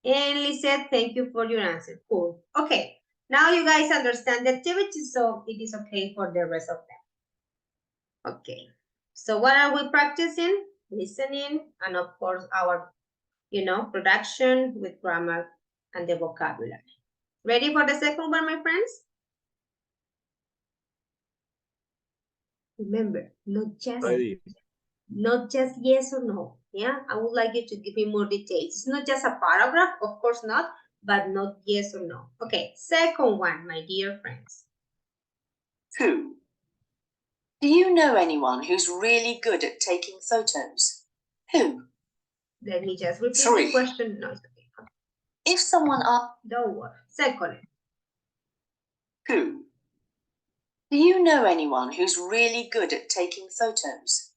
Speaker 1: And Lisette, thank you for your answer. Cool. Okay, now you guys understand the activity, so it is okay for the rest of them. Okay, so what are we practicing? Listening, and of course our, production with grammar and the vocabulary. Ready for the second one, my friends? Remember, not just yes or no. Yeah, I would like you to give me more details. It's not just a paragraph, of course not, but not yes or no. Okay, second one, my dear friends.
Speaker 15: Who? Do you know anyone who's really good at taking photos? Who?
Speaker 1: Let me just repeat
Speaker 15: Three.
Speaker 1: the question. No, it's okay.
Speaker 15: If someone asks,
Speaker 1: Don't worry. Second.
Speaker 15: who? Do you know anyone who's really good at taking photos?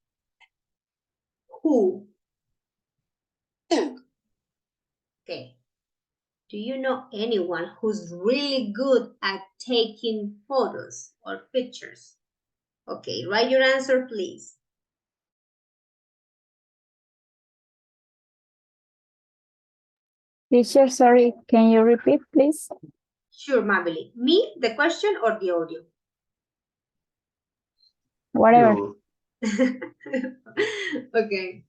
Speaker 1: Who?
Speaker 15: Who?
Speaker 1: Okay. Do you know anyone who's really good at taking photos or pictures? Okay, write your answer, please.
Speaker 2: Teacher, sorry, can you repeat, please?
Speaker 1: Sure, Mabel. Me, the question, or the audio?
Speaker 2: Whatever.
Speaker 1: Okay.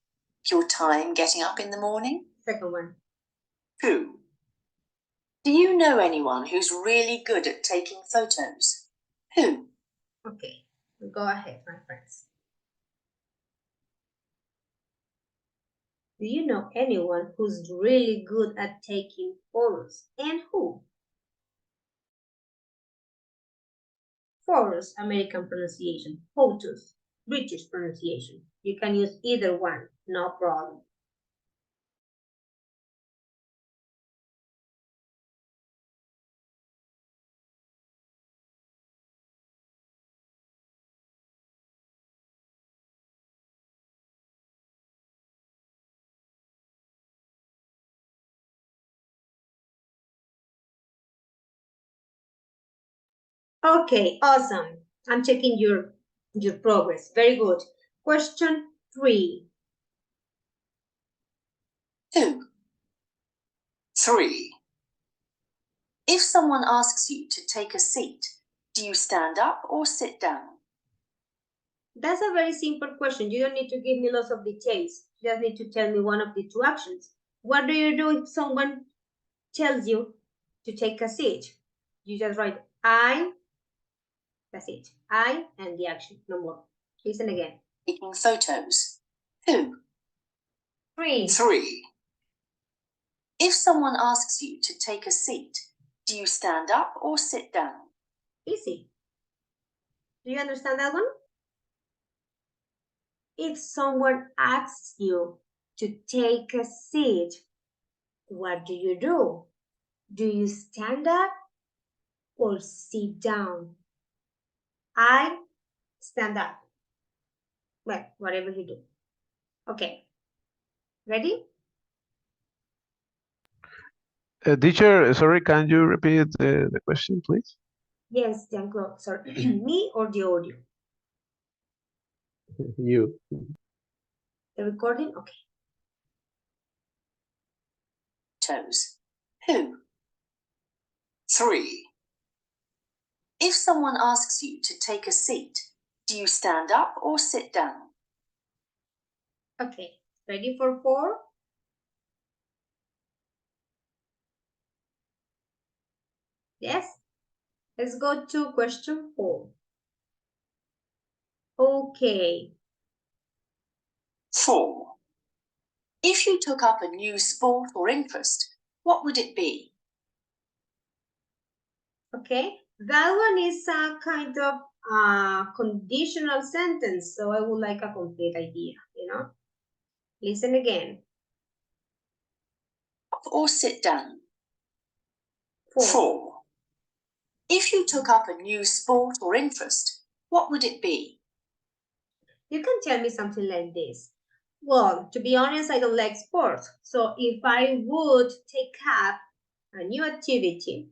Speaker 15: Your time getting up in the morning?
Speaker 1: Second one.
Speaker 15: Who? Do you know anyone who's really good at taking photos? Who?
Speaker 1: Okay, go ahead, my friends. Do you know anyone who's really good at taking photos? And who? Photos, American pronunciation. Photos, British pronunciation. You can use either one, no problem. Okay, awesome. I'm checking your progress. Very good. Question 3.
Speaker 15: Who? 3. If someone asks you to take a seat, do you stand up or sit down?
Speaker 1: That's a very simple question. You don't need to give me lots of details. You just need to tell me one of the two actions. What do you do if someone tells you to take a seat? You just write I, that's it. I and the action, no more. Listen again.
Speaker 15: Taking photos. Who?
Speaker 1: 3.
Speaker 15: 3. If someone asks you to take a seat, do you stand up or sit down?
Speaker 1: Easy. Do you understand that one? If someone asks you to take a seat, what do you do? Do you stand up or sit down? I stand up. Well, whatever you do. Okay. Ready?
Speaker 11: Teacher, sorry, can you repeat the question, please?
Speaker 1: Yes, Jean-Claude. Sorry. Me or the audio?
Speaker 11: You.
Speaker 1: The recording? Okay.
Speaker 15: Toes. Who? 3. If someone asks you to take a seat, do you stand up or sit down?
Speaker 1: Okay, ready for 4? Yes? Let's go to question 4. Okay.
Speaker 15: 4. If you took up a new sport or interest, what would it be?
Speaker 1: Okay, that one is a kind of conditional sentence, so I would like a complete idea, Listen again.
Speaker 15: Or sit down.
Speaker 1: 4.
Speaker 15: 4. If you took up a new sport or interest, what would it be?
Speaker 1: You can tell me something like this. Well, to be honest, I don't like sports. So if I would take up a new activity,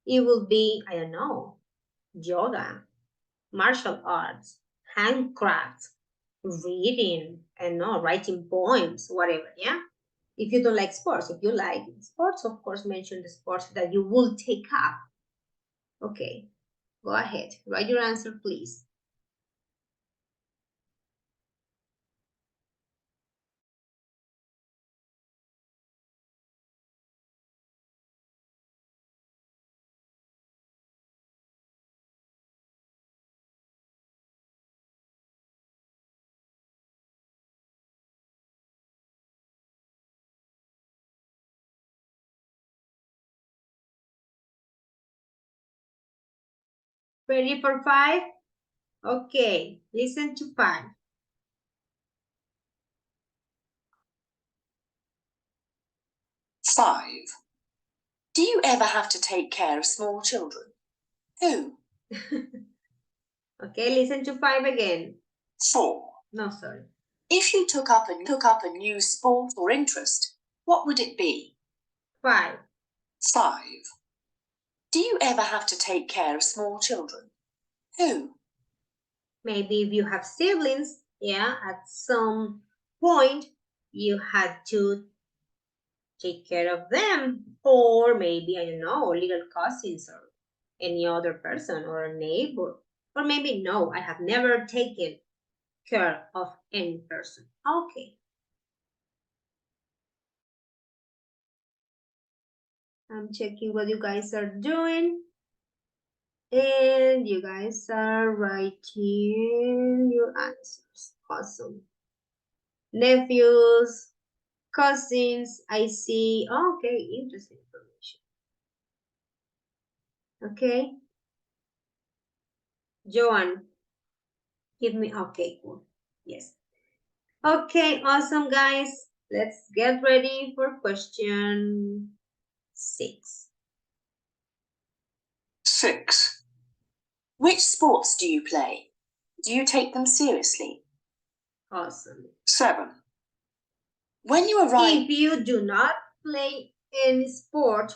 Speaker 1: it would be, I don't know, yoga, martial arts, handcrafts, reading, and writing poems, whatever, If you don't like sports, if you like sports, of course, mention the sports that you will take up. Okay, go ahead. Write your answer, please. Ready for 5? Okay, listen to 5.
Speaker 15: 5. Do you ever have to take care of small children? Who?
Speaker 1: Okay, listen to 5 again.
Speaker 15: 4.
Speaker 1: No, sorry.
Speaker 15: If you took up a new sport or interest, what would it be?
Speaker 1: 5.
Speaker 15: 5. Do you ever have to take care of small children? Who?
Speaker 1: Maybe if you have siblings, at some point you had to take care of them. Or maybe, I don't know, little cousins or any other person or a neighbor. Or maybe, no, I have never taken care of any person. Okay. I'm checking what you guys are doing. And you guys are writing your answers. Awesome. Nephews, cousins, I see. Okay, interesting information. Okay. Joan, give me, okay, cool. Yes. Okay, awesome, guys. Let's get ready for question 6.
Speaker 15: 6. Which sports do you play? Do you take them seriously?
Speaker 1: Awesome.
Speaker 15: 7. When you arrive...
Speaker 1: If you do not play any sport,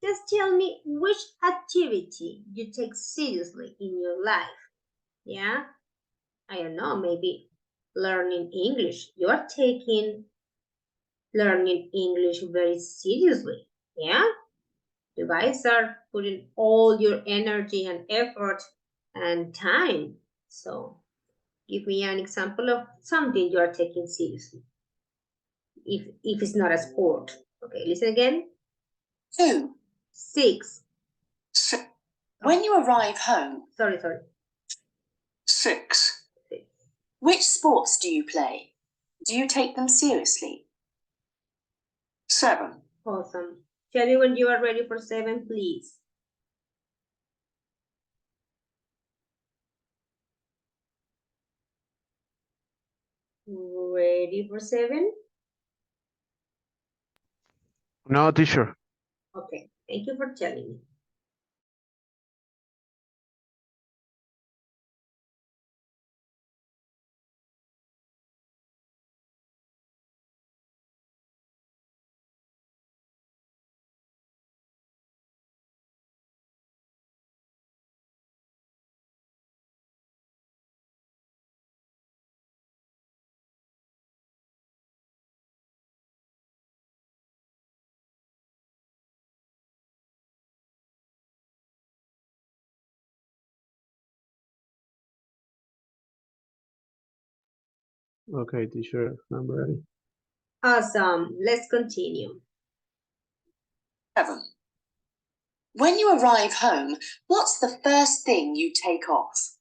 Speaker 1: just tell me which activity you take seriously in your life. Yeah? I don't know, maybe learning English. You are taking learning English very seriously. Yeah? You guys are putting all your energy and effort and time. So give me an example of something you are taking seriously. If it's not a sport. Okay, listen again.
Speaker 15: 2.
Speaker 1: 6.
Speaker 15: When you arrive home...
Speaker 1: Sorry.
Speaker 15: 6. Which sports do you play? Do you take them seriously? 7.
Speaker 1: Awesome. Tell me when you are ready for 7, please. Ready for 7?
Speaker 11: No, teacher.
Speaker 1: Okay, thank you for telling me.
Speaker 14: Okay, teacher, I'm ready.
Speaker 1: Awesome. Let's continue.
Speaker 15: 7. When you arrive home, what's the first thing you take off?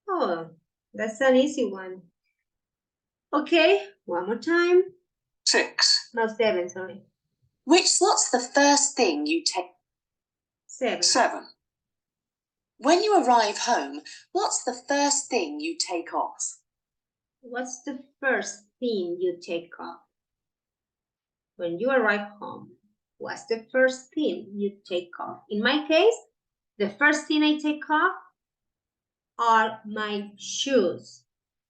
Speaker 1: Oh, that's an easy one. Okay, one more time.
Speaker 15: 6.
Speaker 1: No, 7, sorry.
Speaker 15: What's the first thing you take?
Speaker 1: 7.
Speaker 15: 7. When you arrive home, what's the first thing you take off?
Speaker 1: What's the first thing you take off? When you arrive home, what's the first thing you take off? In my case, the first thing I take off are my shoes.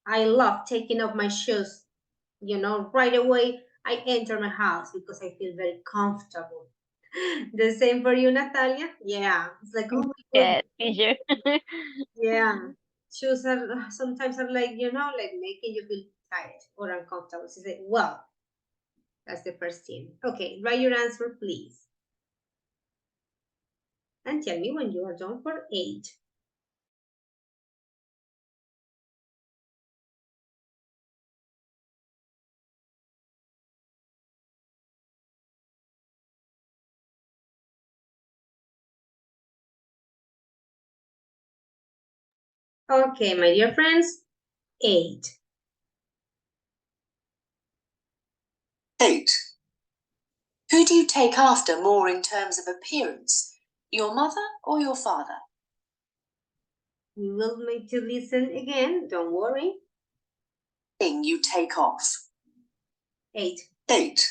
Speaker 1: I love taking off my shoes. You know, right away I enter my house because I feel very comfortable. The same for you, Natalia? Yeah, it's like, oh my God.
Speaker 4: Teacher.
Speaker 1: Yeah, shoes are sometimes are like, you know, like making you feel tired or uncomfortable. So say, well, that's the first thing. Okay, write your answer, please. And tell me when you are done for 8. Okay, my dear friends, 8.
Speaker 15: 8. Who do you take after more in terms of appearance? Your mother or your father?
Speaker 1: We will make you listen again, don't worry.
Speaker 15: Thing you take off.
Speaker 1: 8.
Speaker 15: 8.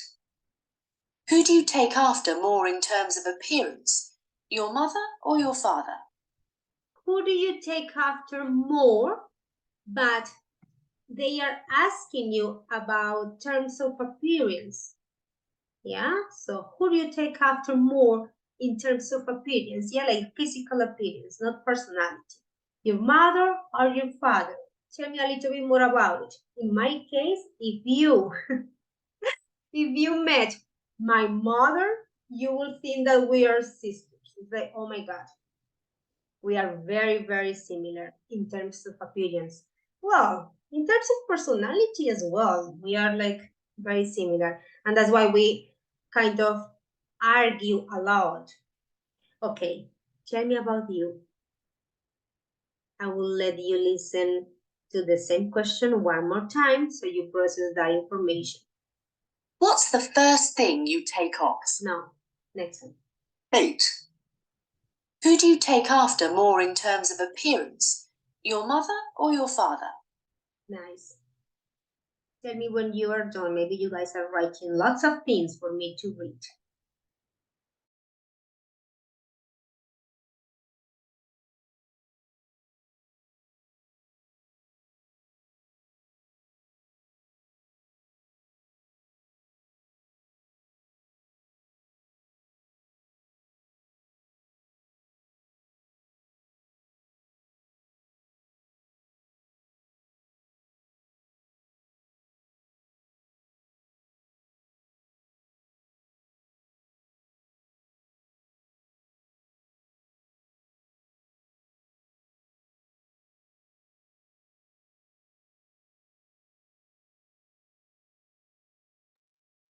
Speaker 15: Who do you take after more in terms of appearance? Your mother or your father?
Speaker 1: Who do you take after more? But they are asking you about terms of appearance. Yeah, so who do you take after more in terms of appearance? Yeah, like physical appearance, not personality. Your mother or your father? Tell me a little bit more about it. In my case, if you met my mother, you will think that we are sisters. It's like, oh my God, we are very, very similar in terms of appearance. Well, in terms of personality as well, we are like very similar. And that's why we kind of argue a lot. Okay, tell me about you. I will let you listen to the same question one more time so you process that information.
Speaker 15: What's the first thing you take off?
Speaker 1: No, next one.
Speaker 15: 8. Who do you take after more in terms of appearance? Your mother or your father?
Speaker 1: Nice. Tell me when you are done. Maybe you guys are writing lots of things for me to read.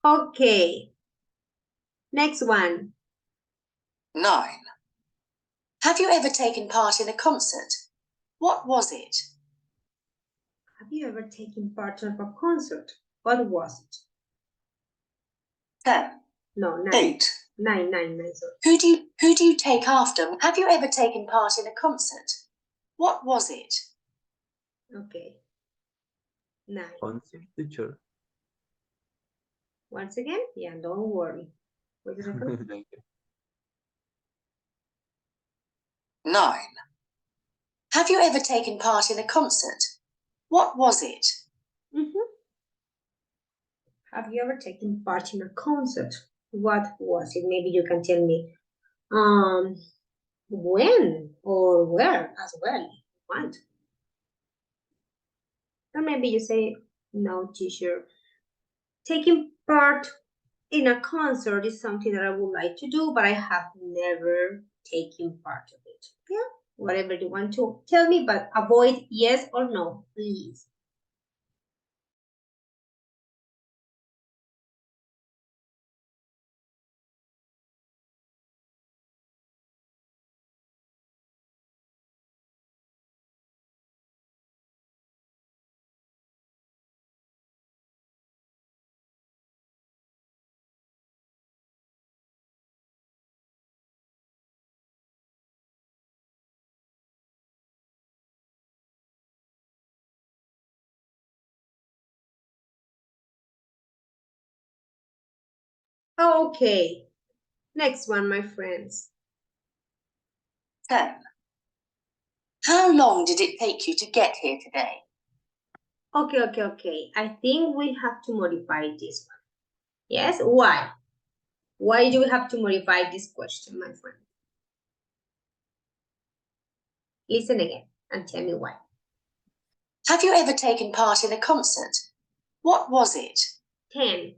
Speaker 1: Okay. Next one.
Speaker 15: 9. Have you ever taken part in a concert? What was it?
Speaker 1: Have you ever taken part of a concert? What was it?
Speaker 15: 10.
Speaker 1: No, 9.
Speaker 15: 8.
Speaker 1: 9, sorry.
Speaker 15: Who do you take after? Have you ever taken part in a concert? What was it?
Speaker 1: Okay. 9.
Speaker 14: Concert, teacher.
Speaker 1: Once again? Yeah, don't worry. Wait a second.
Speaker 14: Thank you.
Speaker 15: 9. Have you ever taken part in a concert? What was it?
Speaker 1: Have you ever taken part in a concert? What was it? Maybe you can tell me when or where as well. What? Or maybe you say, no, teacher. Taking part in a concert is something that I would like to do, but I have never taken part of it. Yeah, whatever you want to tell me, but avoid yes or no, please. Okay. Next one, my friends.
Speaker 15: 10. How long did it take you to get here today?
Speaker 1: Okay. I think we have to modify this one. Yes, why? Why do we have to modify this question, my friend? Listen again and tell me why.
Speaker 15: Have you ever taken part in a concert? What was it?
Speaker 1: 10.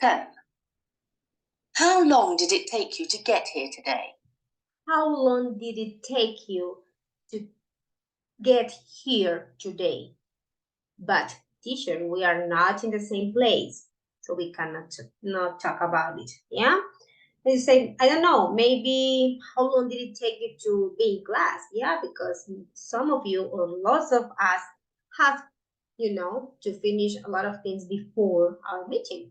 Speaker 15: 10. How long did it take you to get here today?
Speaker 1: How long did it take you to get here today? But teacher, we are not in the same place, so we cannot not talk about it. Yeah. You say, I don't know, maybe how long did it take you to be in class? Yeah, because some of you or lots of us have, to finish a lot of things before our meeting.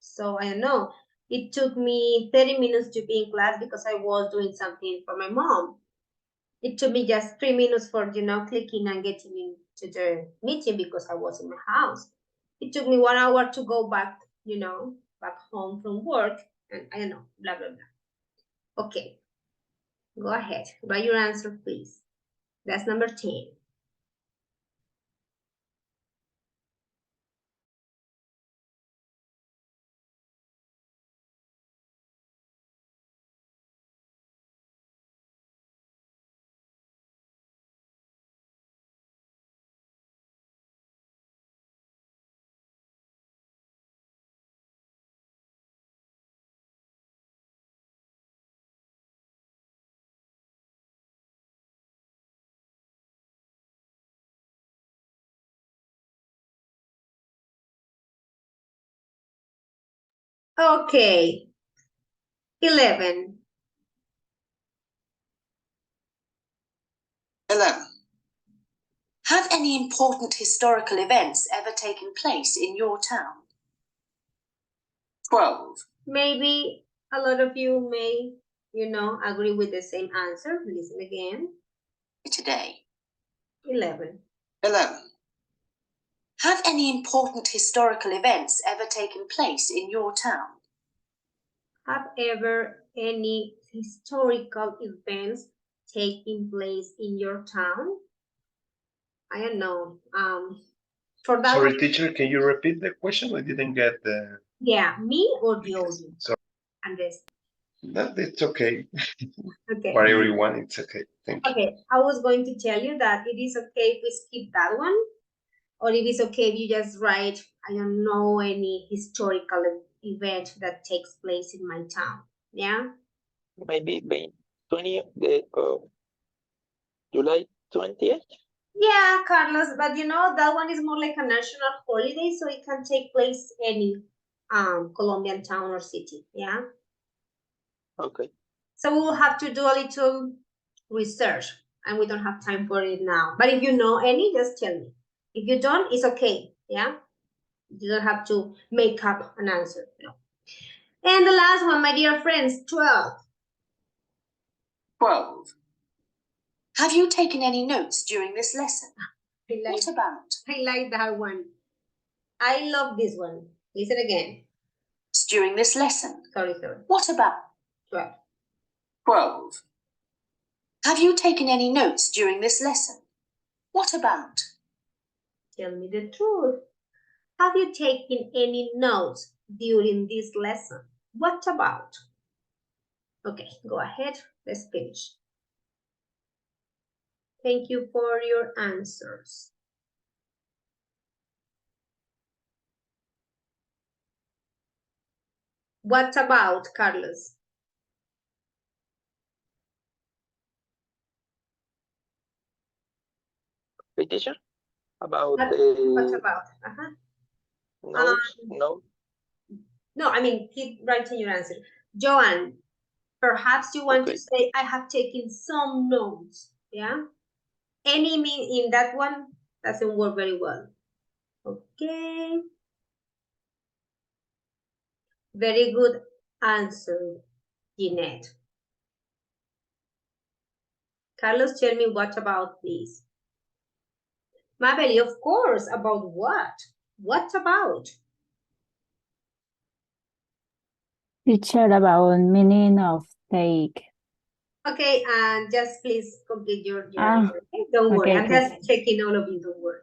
Speaker 1: So I don't know, it took me 30 minutes to be in class because I was doing something for my mom. It took me just 3 minutes for, clicking and getting into the meeting because I was in my house. It took me 1 hour to go back, back home from work, and I don't know, blah, blah, blah. Okay, go ahead. Write your answer, please. That's number 10. Okay, 11.
Speaker 15: 11. Have any important historical events ever taken place in your town? 12.
Speaker 1: Maybe a lot of you may, agree with the same answer. Listen again.
Speaker 15: Today.
Speaker 1: 11.
Speaker 15: 11. Have any important historical events ever taken place in your town?
Speaker 1: Have ever any historical events taking place in your town? I don't know. For that
Speaker 5: Sorry,
Speaker 1: one,
Speaker 5: teacher, can you repeat the question? I didn't get the.
Speaker 1: yeah, me or the audience?
Speaker 5: So
Speaker 1: Andres.
Speaker 5: it's okay.
Speaker 1: Okay.
Speaker 5: For everyone, it's okay. Thank you.
Speaker 1: Okay, I was going to tell you that it is okay if we skip that one, or if it's okay if you just write, I don't know any historical event that takes place in my town. Yeah?
Speaker 3: Maybe 20 July 20th?
Speaker 1: Yeah, Carlos, but that one is more like a national holiday, so it can take place any Colombian town or city. Yeah?
Speaker 3: Okay.
Speaker 1: So we'll have to do a little research, and we don't have time for it now. But if you know any, just tell me. If you don't, it's okay. Yeah? You don't have to make up an answer. No. And the last one, my dear friends, 12.
Speaker 15: 12. Have you taken any notes during this lesson? What about?
Speaker 1: I like that one. I love this one. Listen again.
Speaker 15: During this lesson.
Speaker 1: Sorry.
Speaker 15: What about?
Speaker 1: 12.
Speaker 15: 12. Have you taken any notes during this lesson? What about?
Speaker 1: Tell me the truth. Have you taken any notes during this lesson? What about? Okay, go ahead. Let's finish. Thank you for your answers. What about, Carlos?
Speaker 3: Okay, teacher? About
Speaker 1: What
Speaker 3: the
Speaker 1: about?
Speaker 3: notes? No.
Speaker 1: No, I mean, keep writing your answer. Joanne, perhaps you want to say, I have taken some notes, yeah? Any mean in that one doesn't work very well. Okay. Very good answer, Jeanette. Carlos, tell me what about, please? Mabel, of course, about what? What about?
Speaker 2: Teacher, about meaning of take.
Speaker 1: Okay, and just please complete your
Speaker 2: Ah,
Speaker 1: answer. Okay? Don't worry,
Speaker 2: okay,
Speaker 1: I'm
Speaker 2: okay.
Speaker 1: just checking all of you, don't worry.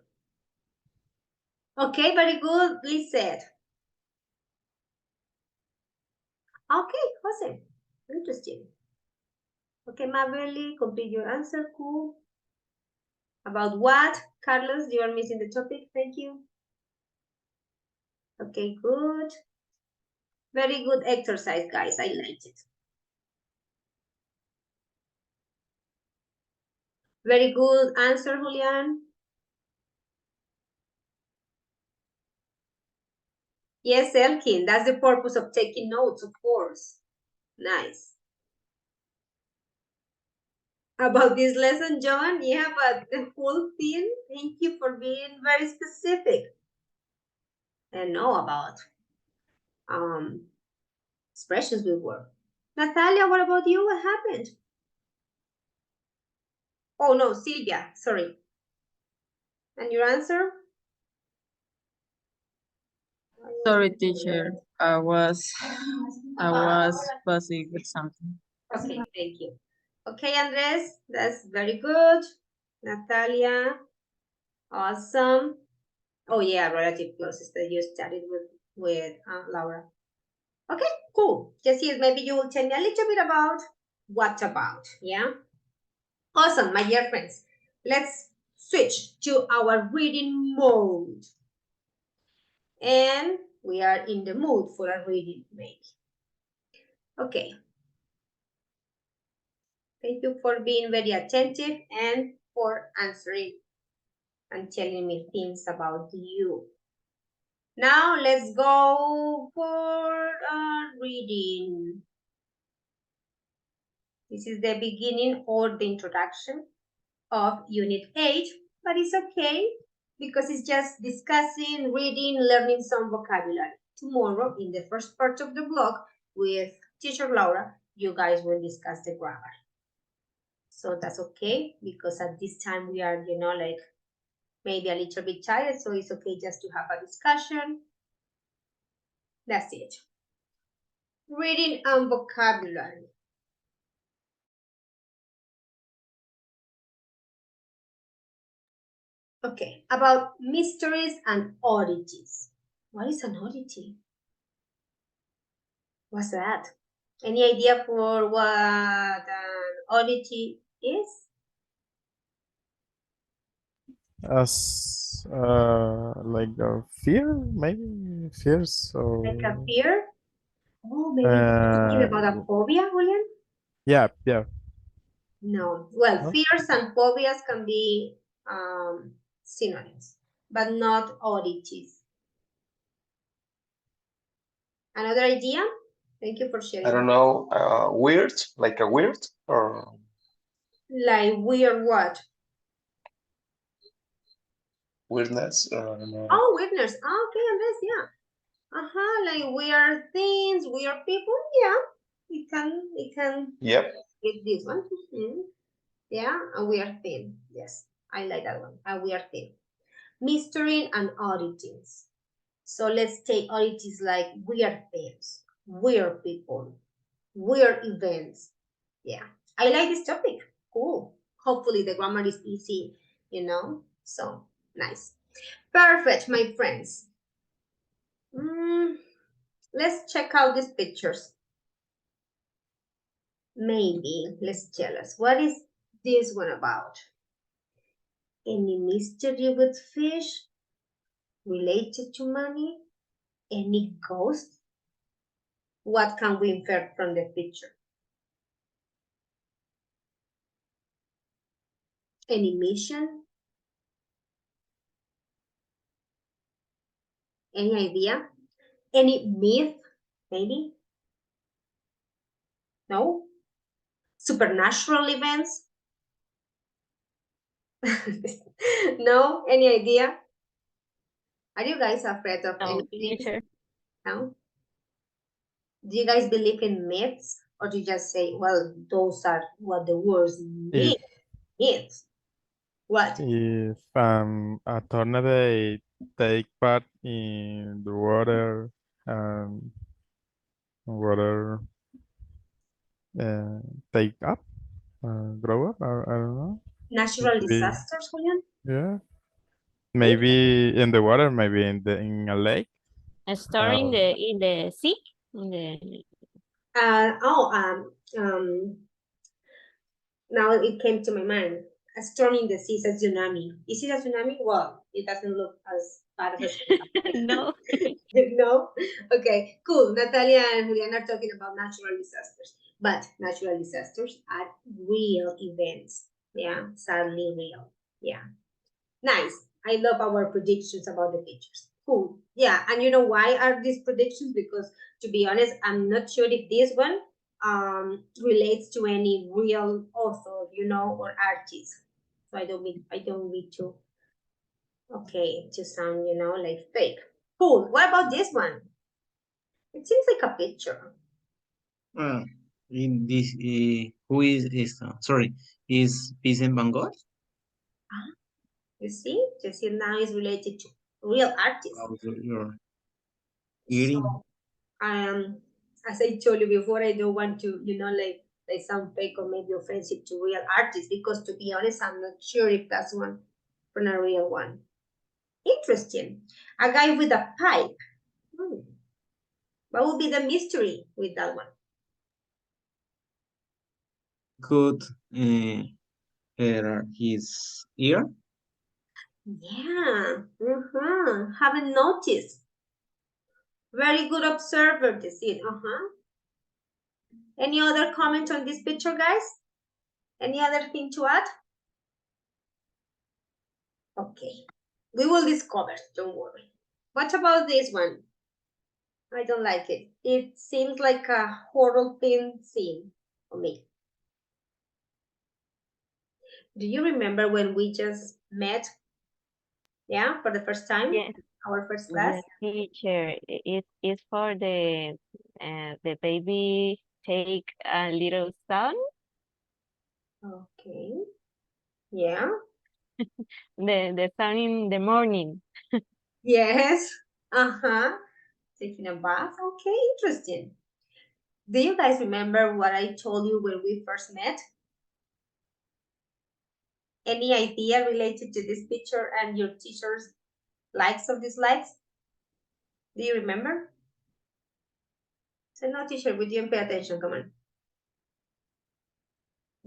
Speaker 1: Okay, very good, please said. Okay, awesome. Interesting. Okay, Maverick, complete your answer. Cool. About what? Carlos, you are missing the topic. Thank you. Okay, good. Very good exercise, guys. I liked it. Very good answer, Julian. Yes, Elkin, that's the purpose of taking notes, of course. Nice. About this lesson, John, yeah, but the whole thing, thank you for being very specific and know about expressions with work. Natalia, what about you? What happened? Oh no, Sylvia, sorry. And your answer?
Speaker 6: Sorry, teacher. I was busy with something.
Speaker 1: Okay, thank you. Okay, Andres, that's very good. Natalia, awesome. Oh yeah, relative clauses that you studied with Laura. Okay, cool. Just here, maybe you will tell me a little bit about what about, yeah? Awesome, my dear friends. Let's switch to our reading mode. And we are in the mood for a reading, maybe. Okay. Thank you for being very attentive and for answering and telling me things about you. Now let's go for reading. This is the beginning or the introduction of Unit 8, but it's okay because it's just discussing, reading, learning some vocabulary. Tomorrow, in the first part of the block with Teacher Laura, you guys will discuss the grammar. So that's okay because at this time we are, like maybe a little bit tired, so it's okay just to have a discussion. That's it. Reading and vocabulary. Okay, about mysteries and oddities. What is an oddity? What's that? Any idea for what an oddity is?
Speaker 8: As like a fear, maybe fears or
Speaker 1: Like a fear? Oh, maybe you're thinking about a phobia, Julian?
Speaker 8: yeah.
Speaker 1: No. Well,
Speaker 8: No?
Speaker 1: fears and phobias can be synonyms, but not oddities. Another idea? Thank you for sharing.
Speaker 5: I don't know, weird, like a weird or
Speaker 1: Like weird what?
Speaker 5: weirdness. I don't know.
Speaker 1: Oh, weirdness. Oh, okay, Andres, yeah. Like weird things, weird people. Yeah, it can
Speaker 5: Yep.
Speaker 1: get this one. Yeah, a weird thing. Yes, I like that one. A weird thing. Mystery and oddities. So let's take oddities like weird things, weird people, weird events. Yeah, I like this topic. Cool. Hopefully the grammar is easy, So nice. Perfect, my friends. Let's check out these pictures. Maybe let's tell us what is this one about? Any mystery with fish related to money? Any ghost? What can we infer from the picture? Any mission? Any idea? Any myth? Maybe? No? Supernatural events? No? Any idea? Are you guys afraid of
Speaker 4: No,
Speaker 1: anything?
Speaker 4: teacher.
Speaker 1: No? Do you guys believe in myths? Or do you just say, well, those are what the words mean?
Speaker 8: If
Speaker 1: Myths. What?
Speaker 8: if a tornado take part in the water, um, water take up, grow up. I don't know.
Speaker 1: Natural
Speaker 8: Maybe,
Speaker 1: disasters, Julian?
Speaker 8: yeah. Maybe in the water, maybe in a lake.
Speaker 4: A store
Speaker 8: Uh,
Speaker 4: in the sea? In the
Speaker 1: Oh, now it came to my mind. A storm in the sea is a tsunami. Is it a tsunami? Well, it doesn't look as bad as a tsunami.
Speaker 4: No.
Speaker 1: No? Okay, cool. Natalia and Julian are talking about natural disasters. But natural disasters are real events. Yeah, sadly real. Yeah. Nice. I love our predictions about the futures. Cool. Yeah, and you know why are these predictions? Because to be honest, I'm not sure if this one relates to any real author, or artist. So I don't need to to sound, like fake. Cool. What about this one? It seems like a picture.
Speaker 10: In this, who is sorry, is Vincent Van Gogh?
Speaker 1: You see? Jesse now is related to real artists.
Speaker 10: Oh, you're
Speaker 1: So, as I told you before, I don't want to, like sound fake or maybe offensive to real artists because to be honest, I'm not sure if that's one from a real one. Interesting. A guy with a pipe. What would be the mystery with that one?
Speaker 10: could his ear?
Speaker 1: Yeah. Haven't noticed. Very good observer, this is. Any other comment on this picture, guys? Any other thing to add? Okay. We will discover, don't worry. What about this one? I don't like it. It seems like a horror film scene for me. Do you remember when we just met? Yeah, for the first time?
Speaker 4: Yes.
Speaker 1: Our first class?
Speaker 4: Yes, teacher. It is for the baby take a little sun.
Speaker 1: Okay. Yeah.
Speaker 4: The sun in the morning.
Speaker 1: Yes. Taking a bath. Okay, interesting. Do you guys remember what I told you when we first met? Any idea related to this picture and your teacher's likes or dislikes? Do you remember? So no, teacher, would you pay attention? Come on.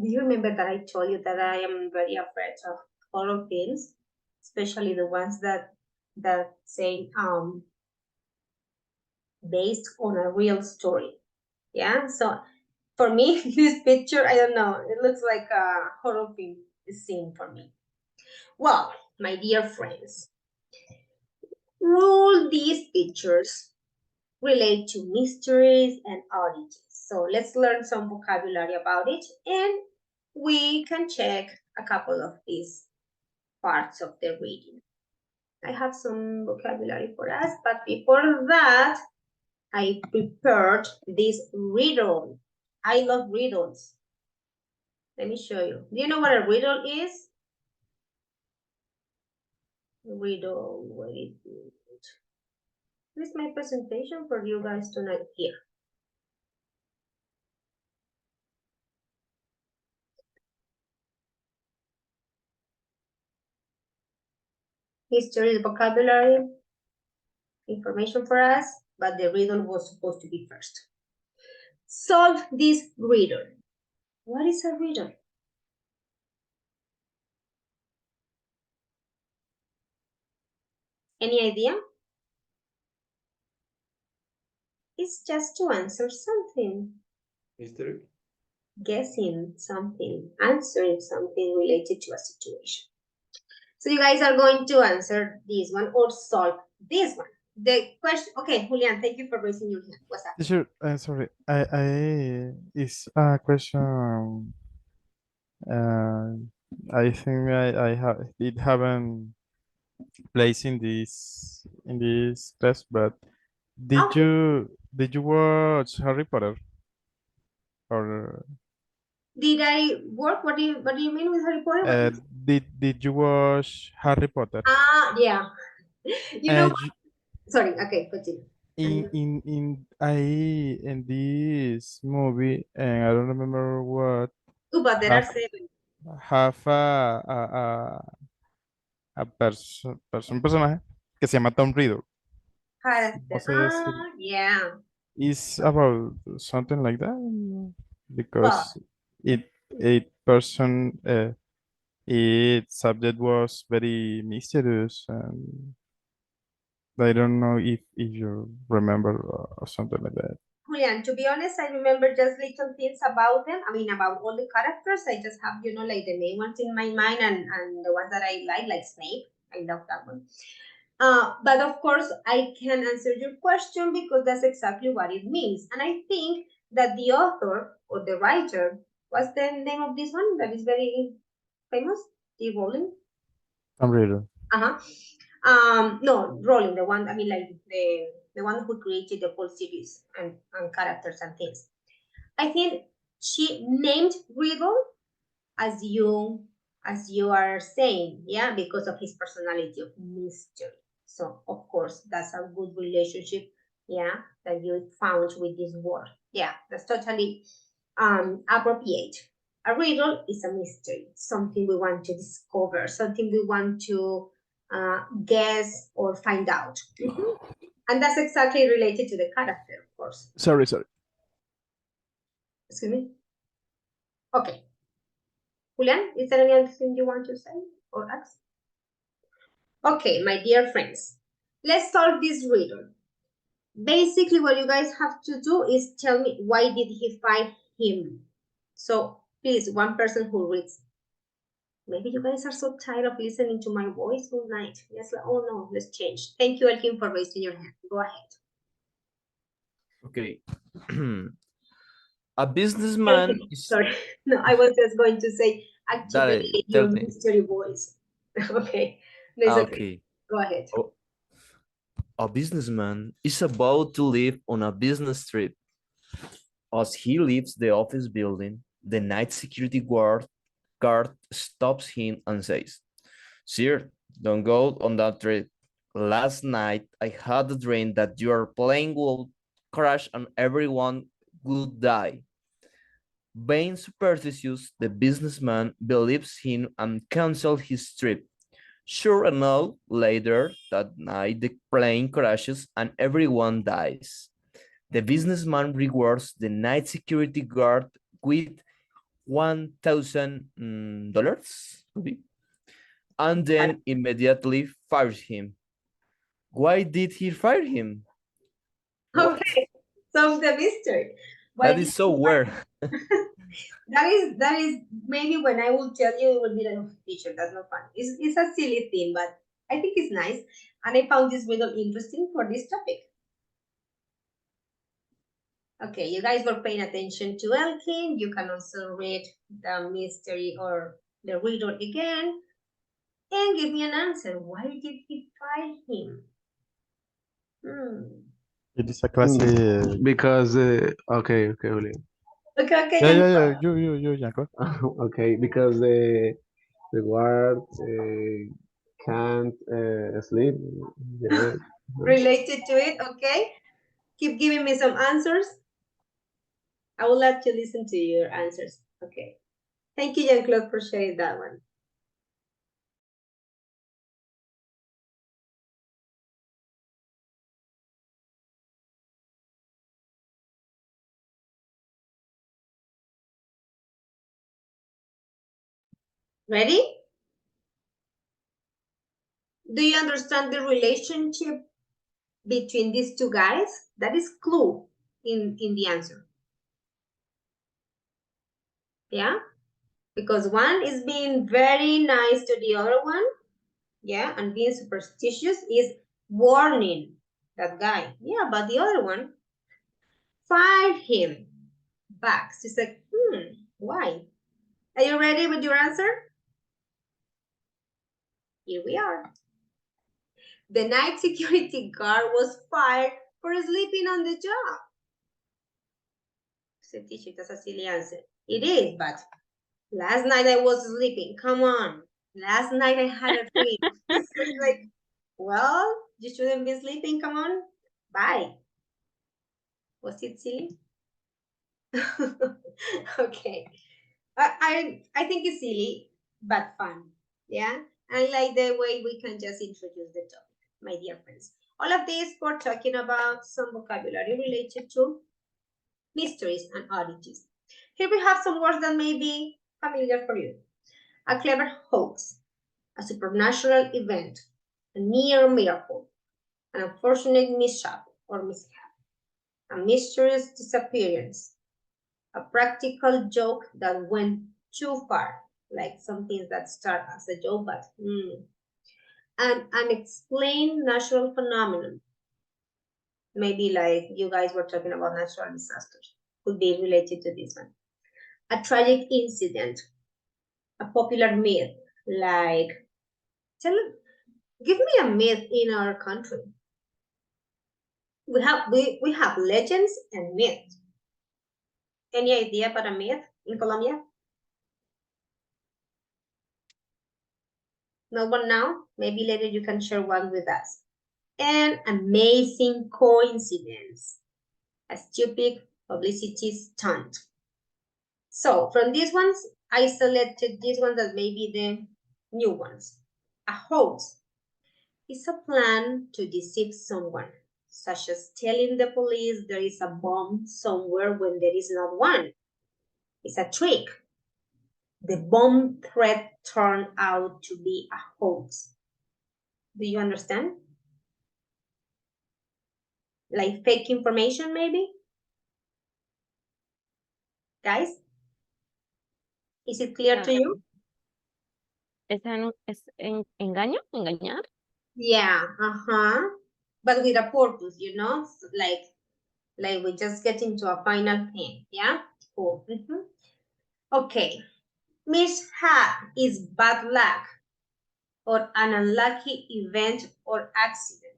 Speaker 1: Do you remember that I told you that I am very afraid of horror films, especially the ones that say based on a real story? Yeah. So for me, this picture, I don't know, it looks like a horror film scene for me. Well, my dear friends, all these pictures relate to mysteries and oddities. So let's learn some vocabulary about it and we can check a couple of these parts of the reading. I have some vocabulary for us, but before that, I prepared this riddle. I love riddles. Let me show you. Do you know what a riddle is? Riddle, what is it? Here's my presentation for you guys tonight here. History, vocabulary, information for us, but the riddle was supposed to be first. Solve this riddle. What is a riddle? Any idea? It's just to answer something.
Speaker 14: Mystery?
Speaker 1: Guessing something, answering something related to a situation. So you guys are going to answer this one or solve this one. The question, okay, Julian, thank you for raising your hand. What's up?
Speaker 8: Teacher, sorry. I is a question. I think I have it haven't placed in this test, but did you watch Harry Potter? Or
Speaker 1: Did I work? What do you mean with Harry Potter? What
Speaker 8: did you watch Harry Potter?
Speaker 1: yeah. You know
Speaker 8: And
Speaker 1: what? Sorry, okay, continue.
Speaker 8: in this movie, and I don't remember what,
Speaker 1: But there are
Speaker 8: have
Speaker 1: 7.
Speaker 8: have a un personaje que se llama Tom Riddle. No sé si
Speaker 1: Yeah.
Speaker 8: it's about something like that,
Speaker 1: Well,
Speaker 8: because it a person its subject was very mysterious, and I don't know if you remember or something like that.
Speaker 1: Julian, to be honest, I remember just little things about them. I mean, about all the characters. I just have, like the main ones in my mind, and the ones that I like Snape. I love that one. But of course, I can answer your question because that's exactly what it means. And I think that the author or the writer, what's the name of this one that is very famous? The Rowling?
Speaker 8: Tom Riddle.
Speaker 1: Uh-huh. No, Rowling, the one, I mean, like the one who created the whole series and characters and things. I think she named Riddle as you are saying, yeah, because of his personality of mystery. So of course that's a good relationship, yeah, that you found with this word. Yeah, that's totally appropriate. A riddle is a mystery, something we want to discover, something we want to guess or find out. And that's exactly related to the character, of course.
Speaker 8: Sorry.
Speaker 1: Excuse me. Okay. Julian, is there anything you want to say or ask? Okay, my dear friends, let's solve this riddle. Basically, what you guys have to do is tell me why did he fire him. So please, one person who reads. Maybe you guys are so tired of listening to my voice all night. Yes, oh no, let's change. Thank you, Elkin, for raising your hand. Go ahead.
Speaker 7: Okay. A businessman
Speaker 1: Elkin,
Speaker 7: is
Speaker 1: sorry. No, I was just going to say activate
Speaker 7: Dale,
Speaker 1: your
Speaker 7: tell me.
Speaker 1: mystery voice. Okay, that's okay.
Speaker 7: Okay.
Speaker 1: Go ahead.
Speaker 7: A businessman is about to leave on a business trip. As he leaves the office building, the night security guard stops him and says, "Sir, don't go on that trip. Last night, I had a dream that your plane will crash and everyone would die." Being superstitious, the businessman believes him and cancels his trip. Sure enough, later that night, the plane crashes and everyone dies. The businessman rewards the night security guard with $1,000, and then immediately fires him. Why did he fire him? What?
Speaker 1: Okay, solve the mystery. Why
Speaker 7: That
Speaker 1: did
Speaker 7: is so
Speaker 1: he fire
Speaker 7: weird.
Speaker 1: that is maybe when I will tell you it will be like, "Oh, teacher, that's not fun." It's a silly thing, but I think it's nice, and I found this riddle interesting for this topic. Okay, you guys were paying attention to Elkin. You can also read the mystery or the riddle again and give me an answer. Why did he fire him?
Speaker 8: It is a classic.
Speaker 11: Because okay, Julian.
Speaker 1: Okay,
Speaker 8: Yeah. You, Yanko.
Speaker 11: Okay, because the guard can't sleep. Yeah.
Speaker 1: Related to it, okay? Keep giving me some answers. I would like to listen to your answers. Okay. Thank you, Jean-Claude, for sharing that one. Ready? Do you understand the relationship between these two guys? That is clue in the answer. Yeah? Because one is being very nice to the other one. Yeah, and being superstitious is warning that guy. Yeah, but the other one fired him back. She's like, why? Are you ready with your answer? Here we are. The night security guard was fired for sleeping on the job. Said teacher, that's a silly answer. It is, but last night I was sleeping. Come on. Last night I had a dream. So it's like, well, you shouldn't be sleeping. Come on. Bye. Was it silly? Okay. I think it's silly, but fun. Yeah. I like the way we can just introduce the topic, my dear friends. All of this we're talking about some vocabulary related to mysteries and oddities. Here we have some words that may be familiar for you. A clever hoax, a supernatural event, a near miracle, an unfortunate mishap or mishap, a mysterious disappearance, a practical joke that went too far, like some things that start as a joke, but an unexplained natural phenomenon. Maybe like you guys were talking about natural disasters, could be related to this one. A tragic incident, a popular myth, like give me a myth in our country. We have legends and myths. Any idea about a myth in Colombia? No one now? Maybe later you can share one with us. An amazing coincidence, a stupid publicity stunt. So from these ones, I selected these ones that may be the new ones. A hoax is a plan to deceive someone, such as telling the police there is a bomb somewhere when there is not one. It's a trick. The bomb threat turned out to be a hoax. Do you understand? Like fake information, maybe? Guys? Is it clear to you?
Speaker 4: Engaño, engañar.
Speaker 1: Yeah, but with a purpose, you know, like we just get into a final thing. Yeah, cool. Okay, mishap is bad luck or an unlucky event or accident.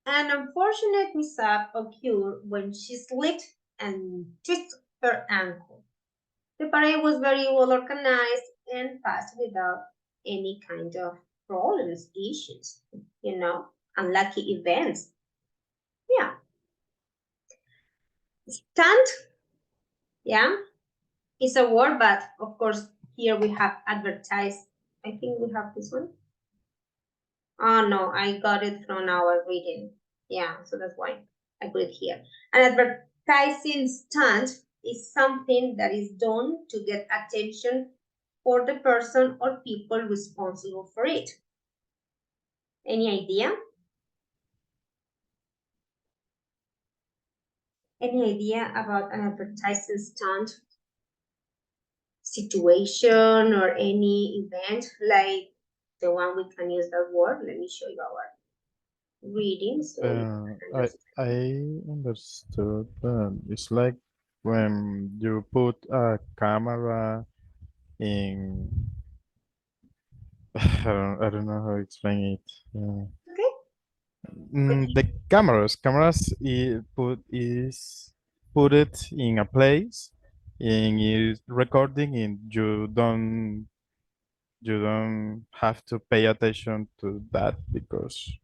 Speaker 1: An unfortunate mishap occurred when she slipped and twisted her ankle. The parade was very well organized and passed without any kind of problems, issues, you know, unlucky events. Yeah. Stunt, yeah, is a word, but of course, here we have advertised. I think we have this one. Oh no, I got it from our reading. Yeah, so that's why I put it here. An advertising stunt is something that is done to get attention for the person or people responsible for it. Any idea? Any idea about an advertising stunt situation or any event like the one we can use that word? Let me show you our reading. So
Speaker 8: I understood that it's like when you put a camera in I don't know how to explain it. The cameras put it in a place and is recording and you don't have to pay attention to that because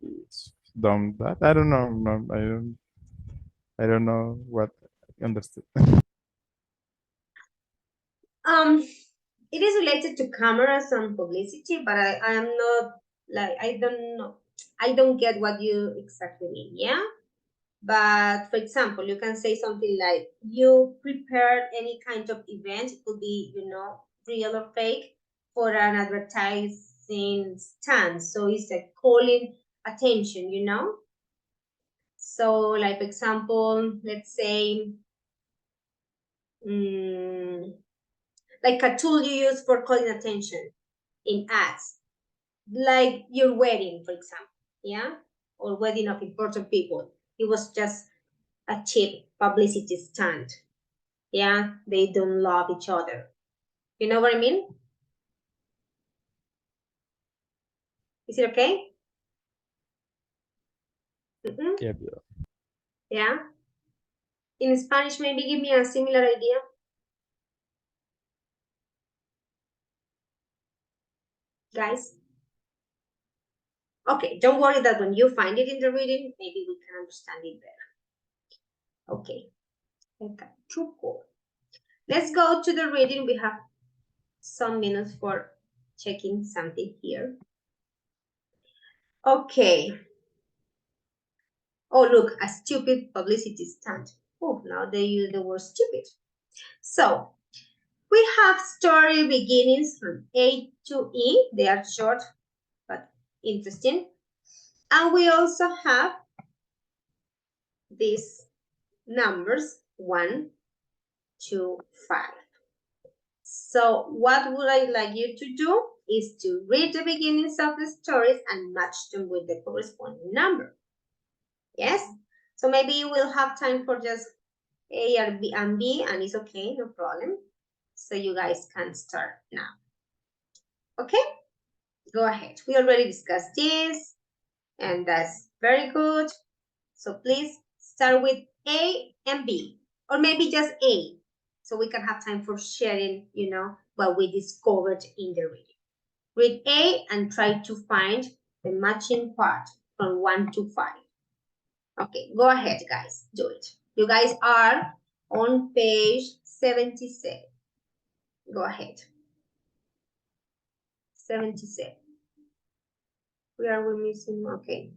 Speaker 8: it's done that. I don't know. No, I don't know what I understood.
Speaker 1: it is related to cameras and publicity, but I am not like I don't know. I don't get what you exactly mean, yeah? But for example, you can say something like you prepared any kind of event, it could be, you know, real or fake, for an advertising stand. So it's like calling attention, you know? So like for example, let's say like a tool you use for calling attention in ads, like your wedding, for example, yeah, or wedding of important people. It was just a cheap publicity stunt. Yeah, they don't love each other. You know what I mean? Is it okay?
Speaker 8: Yeah.
Speaker 1: Yeah. In Spanish, maybe give me a similar idea. Guys. Okay, don't worry that when you find it in the reading, maybe we can understand it better. Okay. Truco. Let's go to the reading. We have some minutes for checking something here. Okay. Oh, look, a stupid publicity stunt. Oh, now they use the word stupid. So, we have story beginnings from A to E. They are short but interesting. And we also have these numbers 1, 2, 5. So what would I like you to do is to read the beginnings of the stories and match them with the corresponding number. Yes? So maybe you will have time for just A and B, and it's okay, no problem. So you guys can start now. Okay? Go ahead. We already discussed this, and that's very good. So please start with A and B, or maybe just A, so we can have time for sharing, what we discovered in the reading. Read A and try to find the matching part from 1 to 5. Okay, go ahead, guys. Do it. You guys are on page 77. Go ahead. 77. Where are we missing? Okay.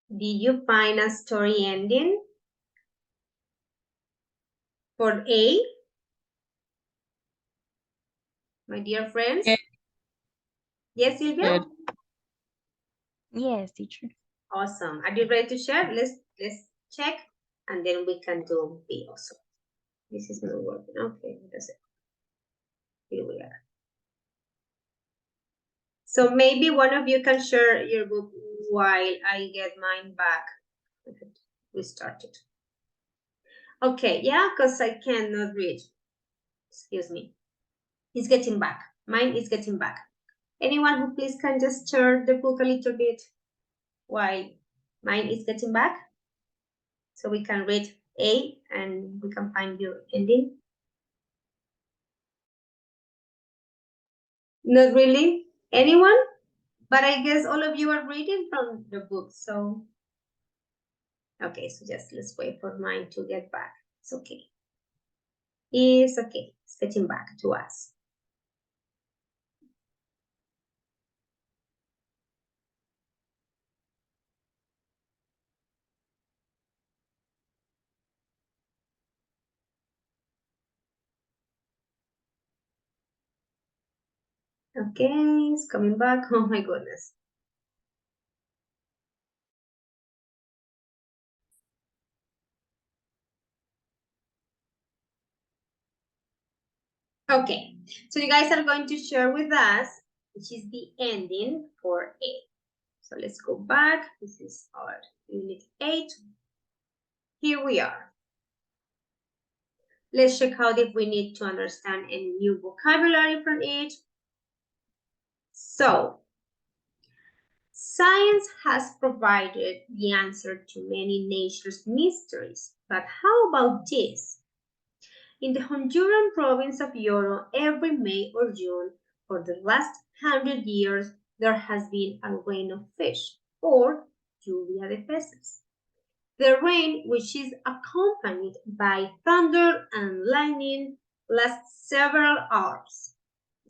Speaker 1: Did you find a story ending for A? My dear friends?
Speaker 6: Yes.
Speaker 1: Yes, Silvia?
Speaker 4: Yes, teacher.
Speaker 1: Awesome. Are you ready to share? Let's check and then we can do B also. This is not working. Okay, that's it. Here we are. So maybe one of you can share your book while I get mine back. We started. Okay, yeah, because I cannot read. Excuse me. It's getting back. Mine is getting back. Anyone who please can just share the book a little bit while mine is getting back? So we can read A and we can find your ending. Not really? Anyone? But I guess all of you are reading from the book, so. Okay, so just let's wait for mine to get back. It's okay. It's okay. It's getting back to us. Okay, it's coming back. Oh my goodness. Okay, so you guys are going to share with us, which is the ending for A. So let's go back. This is our unit 8. Here we are. Let's check out if we need to understand any new vocabulary from it. So, science has provided the answer to many nature's mysteries. But how about this? In the Honduran province of Yoro, every May or June for the last 100 years, there has been a rain of fish, or lluvia de peces. The rain, which is accompanied by thunder and lightning, lasts several hours.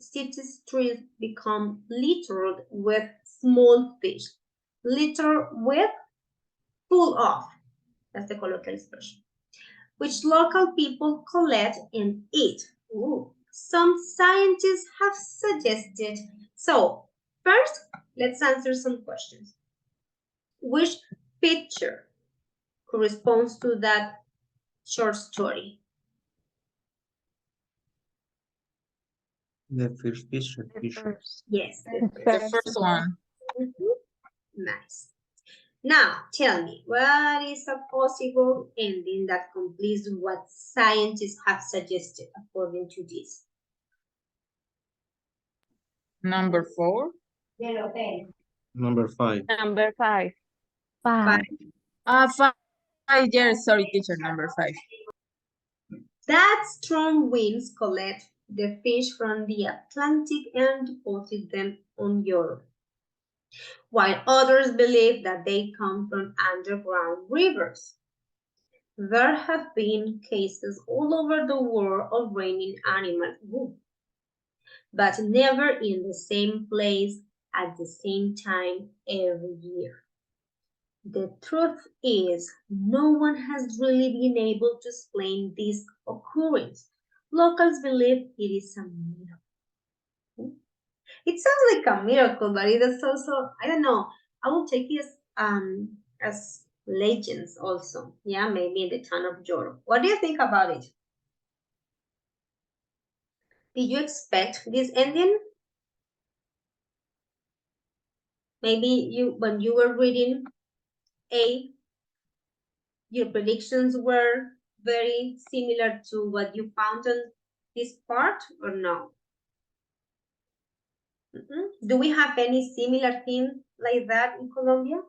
Speaker 1: City streets become littered with small fish. Littered with, full of, that's the colloquial expression, which local people collect and eat. Ooh. Some scientists have suggested. So, first, let's answer some questions. Which picture corresponds to that short story?
Speaker 10: The first picture.
Speaker 1: Yes,
Speaker 6: The first one.
Speaker 1: Nice. Now, tell me, what is a possible ending that completes what scientists have suggested according to this?
Speaker 6: Number 4.
Speaker 10: Number 5.
Speaker 4: Number 5.
Speaker 1: 5.
Speaker 6: 5. Yes, sorry, teacher. Number 5.
Speaker 1: That strong winds collect the fish from the Atlantic and deposit them on Europe, while others believe that they come from underground rivers. There have been cases all over the world of raining animals, but never in the same place at the same time every year. The truth is, no one has really been able to explain this occurrence. Locals believe it is a miracle. It sounds like a miracle, but it is also, I don't know, I will take it as legends also. Yeah, maybe in the town of Joro. What do you think about it? Did you expect this ending? Maybe when you were reading A, your predictions were very similar to what you found on this part, or no? Do we have any similar thing like that in Colombia?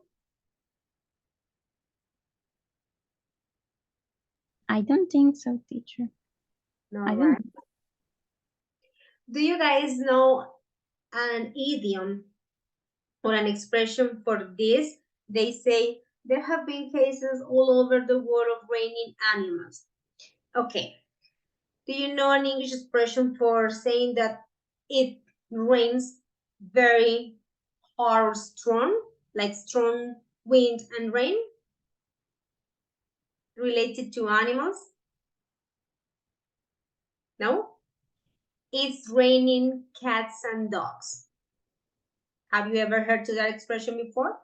Speaker 2: I don't think so, teacher.
Speaker 1: No,
Speaker 2: I
Speaker 1: right?
Speaker 2: don't.
Speaker 1: Do you guys know an idiom or an expression for this? They say there have been cases all over the world of raining animals. Okay. Do you know an English expression for saying that it rains very hard, strong, like strong Wind and rain? Related to animals? No? It's raining cats and dogs. Have you ever heard to that expression before?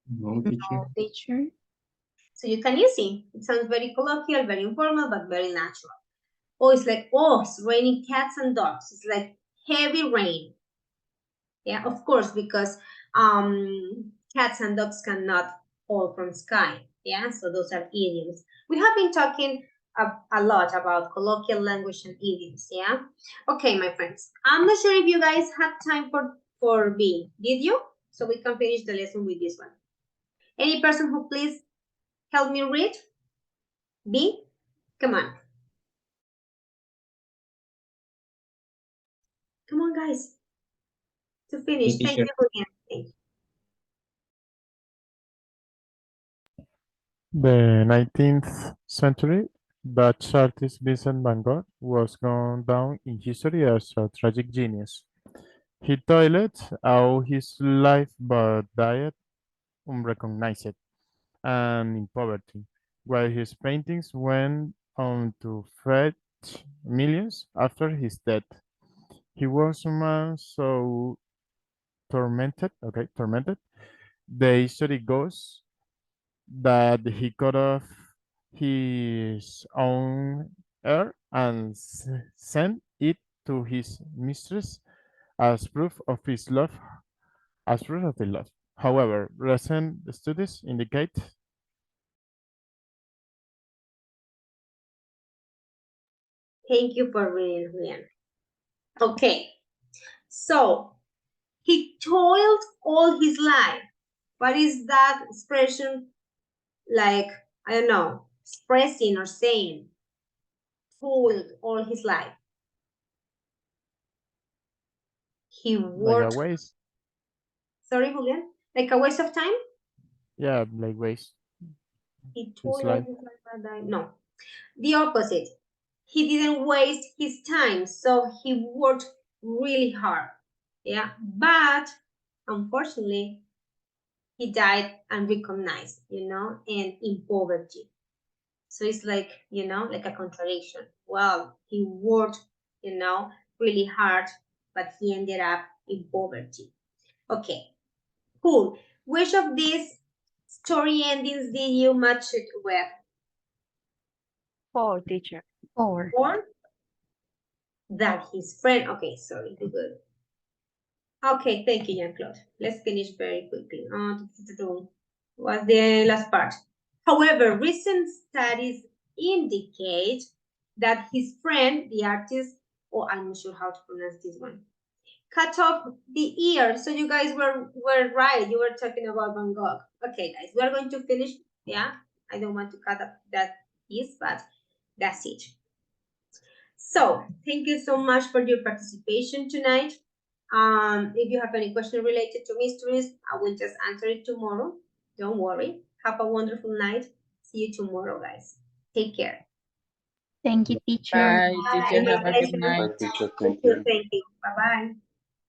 Speaker 10: No, teacher.
Speaker 2: No, teacher.
Speaker 1: So you can use it. It sounds very colloquial, very informal, but very natural. Oh, it's like, oh, it's raining cats and dogs. It's like heavy rain. Yeah, of course, because cats and dogs cannot fall from sky. Yeah, so those are idioms. We have been talking a lot about colloquial language and idioms. Yeah. Okay, my friends. I'm not sure if you guys have time for B. Did you? So we can finish the lesson with this one. Any person who please help me read? B. Come on. Come on, guys. To finish. Thank you again. Thank you.
Speaker 8: The 19th century Dutch artist Vincent van Gogh was gone down in history as a tragic genius. He toiled all his life but died unrecognized and in poverty, while his paintings went on to fetch millions after his death. He was a man so tormented, the story goes, that he cut off his own hair and sent it to his mistress as proof of his love, as proof of the love. However, recent studies indicate
Speaker 1: Thank you for reading, Julian. Okay, so he toiled all his life. What is that expression like? I don't know, expressing or saying? Toiled all his life. He
Speaker 8: like a
Speaker 1: worked.
Speaker 8: waste.
Speaker 1: Sorry, Julian. Like a waste of time?
Speaker 8: Yeah, like waste.
Speaker 1: He
Speaker 8: His
Speaker 1: toiled all
Speaker 8: life.
Speaker 1: his life and died. No, the opposite. He didn't waste his time, so he worked really hard. Yeah, but unfortunately, he died unrecognized, and in poverty. So it's like, like a contradiction. Well, he worked, really hard, but he ended up in poverty. Okay, cool. Which of these story endings did you match it with?
Speaker 2: 4, teacher. 4.
Speaker 1: Or that his friend, okay, sorry, good. Okay, thank you, Jean-Claude. Let's finish very quickly. What's the last part? However, recent studies indicate that his friend, the artist, oh, I'm not sure how to pronounce this one, cut off the ear. So you guys were right. You were talking about Van Gogh. Okay, guys, we're going to finish. Yeah, I don't want to cut up that piece, but that's it. So thank you so much for your participation tonight. If you have any question related to mysteries, I will just answer it tomorrow. Don't worry. Have a wonderful night. See you tomorrow, guys. Take care.
Speaker 2: Thank you, teacher.
Speaker 6: Bye, teacher.
Speaker 1: My
Speaker 6: Have a good
Speaker 1: pleasure.
Speaker 6: night.
Speaker 5: Bye, teacher.
Speaker 1: Thank
Speaker 5: Thank you.
Speaker 1: you. Thank you. Bye-bye.